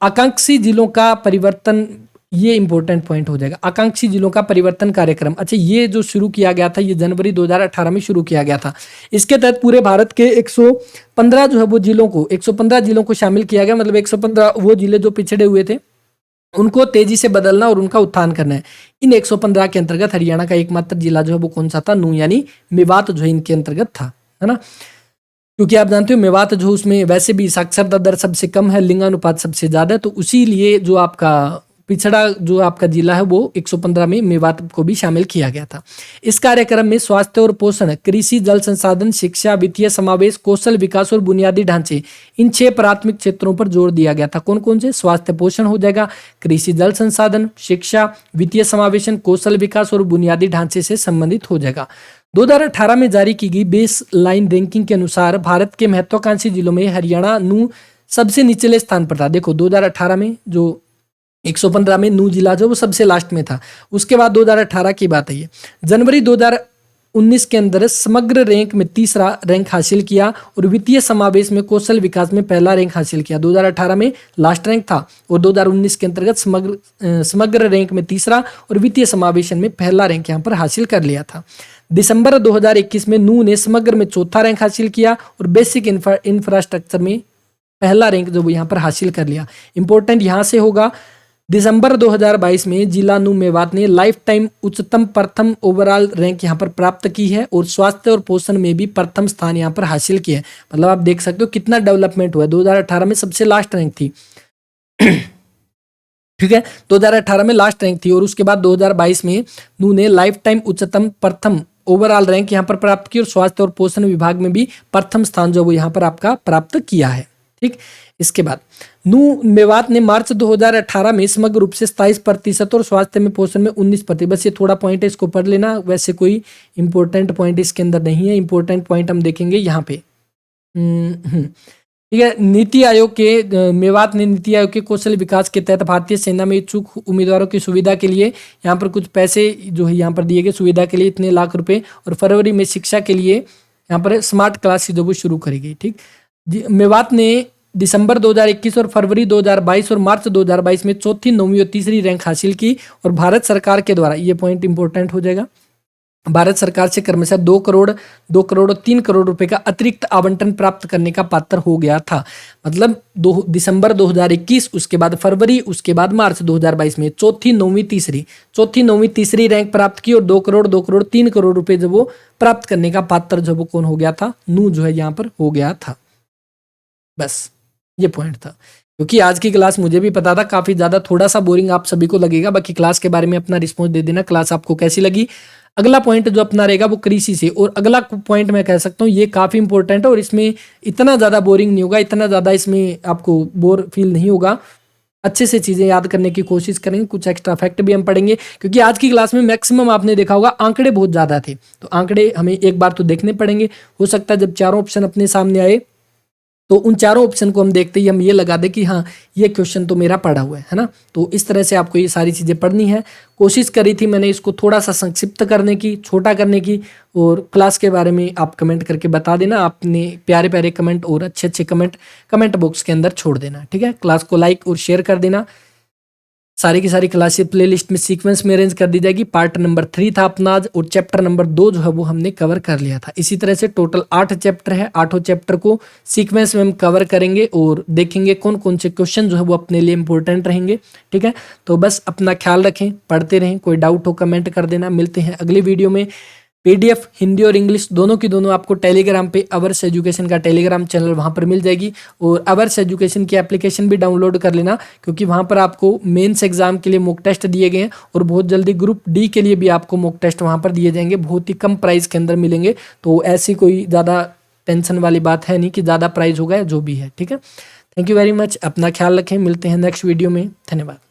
आकांक्षी जिलों का परिवर्तन, ये इंपॉर्टेंट पॉइंट हो जाएगा। आकांक्षी जिलों का परिवर्तन कार्यक्रम, अच्छा ये जो शुरू किया गया था, ये जनवरी 2018 में शुरू किया गया था। इसके तहत पूरे भारत के 115 जो है वो जिलों को 115 जिलों को शामिल किया गया। मतलब 115 वो जिले जो पिछड़े हुए थे उनको तेजी से बदलना और उनका उत्थान करना है। इन 115 के अंतर्गत हरियाणा का एकमात्र जिला जो है वो कौन सा था, नूंह यानी मेवात जो है इनके अंतर्गत था, है ना। क्योंकि आप जानते हो मेवात जो उसमें वैसे भी साक्षरता दर सबसे कम है, लिंगानुपात सबसे ज्यादा है, तो उसी लिए जो आपका पिछड़ा जो आपका जिला है वो 115 में मेवात को भी शामिल किया गया था। इस कार्यक्रम में स्वास्थ्य और पोषण, कृषि, जल संसाधन, शिक्षा, वित्तीय समावेश, कौशल विकास और बुनियादी ढांचे, इन 6 प्राथमिक क्षेत्रों पर जोर दिया गया था। कौन कौन से, स्वास्थ्य पोषण हो जाएगा, कृषि जल संसाधन, शिक्षा, वित्तीय समावेशन, कौशल विकास और बुनियादी ढांचे से संबंधित हो जाएगा। 2018 में जारी की गई बेस लाइन रैंकिंग के अनुसार भारत के महत्वाकांक्षी जिलों में हरियाणा नूंह सबसे निचले स्थान पर था। देखो 2018 में जो 115 में नूंह जिला जो वो सबसे लास्ट में था। उसके बाद 2018 की बात है, जनवरी 2019 के अंदर समग्र रैंक में 3रा रैंक हासिल किया और वित्तीय समावेश में, कौशल विकास में 1ला रैंक हासिल किया। 2018 में लास्ट रैंक था और 2019 के अंतर्गत समग्र रैंक में 3रा और वित्तीय समावेशन में 1ला रैंक यहाँ पर हासिल कर लिया था। दिसंबर 2021 में नूंह ने समग्र में 4था रैंक हासिल किया और बेसिक इंफ्रास्ट्रक्चर में 1ला रैंक जो यहाँ पर हासिल कर लिया। इंपॉर्टेंट यहाँ से होगा, दिसंबर 2022 में जिला नूंह मेवात ने लाइफ टाइम उच्चतम प्रथम ओवरऑल रैंक यहाँ पर प्राप्त की है और स्वास्थ्य और पोषण में भी प्रथम स्थान यहाँ पर हासिल किया है। मतलब आप देख सकते हो कितना डेवलपमेंट हुआ है। 2018 में सबसे लास्ट रैंक थी ठीक है, 2018 में लास्ट रैंक थी और उसके बाद 2022 में नूंह ने लाइफ टाइम उच्चतम प्रथम ओवरऑल रैंक यहाँ पर प्राप्त की और स्वास्थ्य और पोषण विभाग में भी प्रथम स्थान जो वो यहाँ पर आपका प्राप्त किया है। ठीक, इसके बाद नूंह मेवात ने मार्च 2018 में समग्र रूप से 27% और स्वास्थ्य में पोषण में 19%। बस ये थोड़ा पॉइंट है, इसको पढ़ लेना। वैसे कोई इंपॉर्टेंट पॉइंट इसके अंदर नहीं है। इंपॉर्टेंट पॉइंट हम देखेंगे यहाँ पे। ठीक है, नीति आयोग के मेवात ने नीति आयोग के कौशल विकास के तहत भारतीय सेना में इच्छुक उम्मीदवारों की सुविधा के लिए यहाँ पर कुछ पैसे जो है यहाँ पर दिए गए सुविधा के लिए इतने लाख रुपए। और फरवरी में शिक्षा के लिए यहाँ पर स्मार्ट क्लास जो वो शुरू करी गई। ठीक, मेवात ने दिसंबर 2021 और फरवरी 2022 और मार्च 2022 में चौथी, 9वीं और 3री रैंक हासिल की और भारत सरकार के द्वारा, ये पॉइंट इंपॉर्टेंट हो जाएगा, भारत सरकार से क्रमशः 2 करोड़ और 3 करोड़ रुपए का अतिरिक्त आवंटन प्राप्त करने का पात्र हो गया था। मतलब दिसंबर 2021, उसके बाद फरवरी, उसके बाद मार्च 2022 में चौथी, 9वीं, 3री रैंक प्राप्त की और 2 करोड़, 3 करोड़ रुपए जब वो प्राप्त करने का पात्र जो वो कौन हो गया था, नूंह जो है यहाँ पर हो गया था। बस ये पॉइंट था। क्योंकि आज की क्लास मुझे भी पता था काफी ज्यादा थोड़ा सा बोरिंग आप सभी को लगेगा। बाकी क्लास के बारे में अपना रिस्पॉन्स दे देना, क्लास आपको कैसी लगी। अगला पॉइंट जो अपना रहेगा वो कृषि से, और अगला पॉइंट मैं कह सकता हूँ ये काफ़ी इंपॉर्टेंट है और इसमें इतना ज़्यादा बोरिंग नहीं होगा, इतना ज़्यादा इसमें आपको बोर फील नहीं होगा। अच्छे से चीज़ें याद करने की कोशिश करेंगे, कुछ एक्स्ट्रा फैक्ट भी हम पढ़ेंगे, क्योंकि आज की क्लास में मैक्सिमम आपने देखा होगा आंकड़े बहुत ज़्यादा थे, तो आंकड़े हमें एक बार तो देखने पड़ेंगे। हो सकता है जब चारों ऑप्शन अपने सामने आए तो उन चारों ऑप्शन को हम देखते ही हम ये लगा दें कि हाँ ये क्वेश्चन तो मेरा पढ़ा हुआ है ना। तो इस तरह से आपको ये सारी चीज़ें पढ़नी है। कोशिश करी थी मैंने इसको थोड़ा सा संक्षिप्त करने की, छोटा करने की, और क्लास के बारे में आप कमेंट करके बता देना, आपने प्यारे प्यारे कमेंट और अच्छे अच्छे कमेंट बॉक्स के अंदर छोड़ देना, ठीक है। क्लास को लाइक और शेयर कर देना। सारी की सारी क्लासेस प्लेलिस्ट में सीक्वेंस में अरेंज कर दी जाएगी। पार्ट नंबर 3 था अपना आज, और चैप्टर नंबर 2 जो है वो हमने कवर कर लिया था। इसी तरह से टोटल 8 चैप्टर है, 8 चैप्टर को सीक्वेंस में हम कवर करेंगे और देखेंगे कौन कौन से क्वेश्चन जो है वो अपने लिए इंपॉर्टेंट रहेंगे, ठीक है। तो बस अपना ख्याल रखें, पढ़ते रहें, कोई डाउट हो कमेंट कर देना। मिलते हैं अगली वीडियो में। PDF हिंदी और इंग्लिश दोनों की दोनों आपको टेलीग्राम पे अवर्स एजुकेशन का टेलीग्राम चैनल वहाँ पर मिल जाएगी, और अवर्स एजुकेशन की एप्लीकेशन भी डाउनलोड कर लेना, क्योंकि वहाँ पर आपको मेंस एग्जाम के लिए मॉक टेस्ट दिए गए हैं, और बहुत जल्दी ग्रुप D के लिए भी आपको मॉक टेस्ट वहाँ पर दिए जाएंगे, बहुत ही कम प्राइस के अंदर मिलेंगे। तो ऐसी कोई ज़्यादा टेंशन वाली बात है नहीं कि ज़्यादा प्राइस होगा या जो भी है, ठीक है। थैंक यू वेरी मच, अपना ख्याल रखें, मिलते हैं नेक्स्ट वीडियो में, धन्यवाद।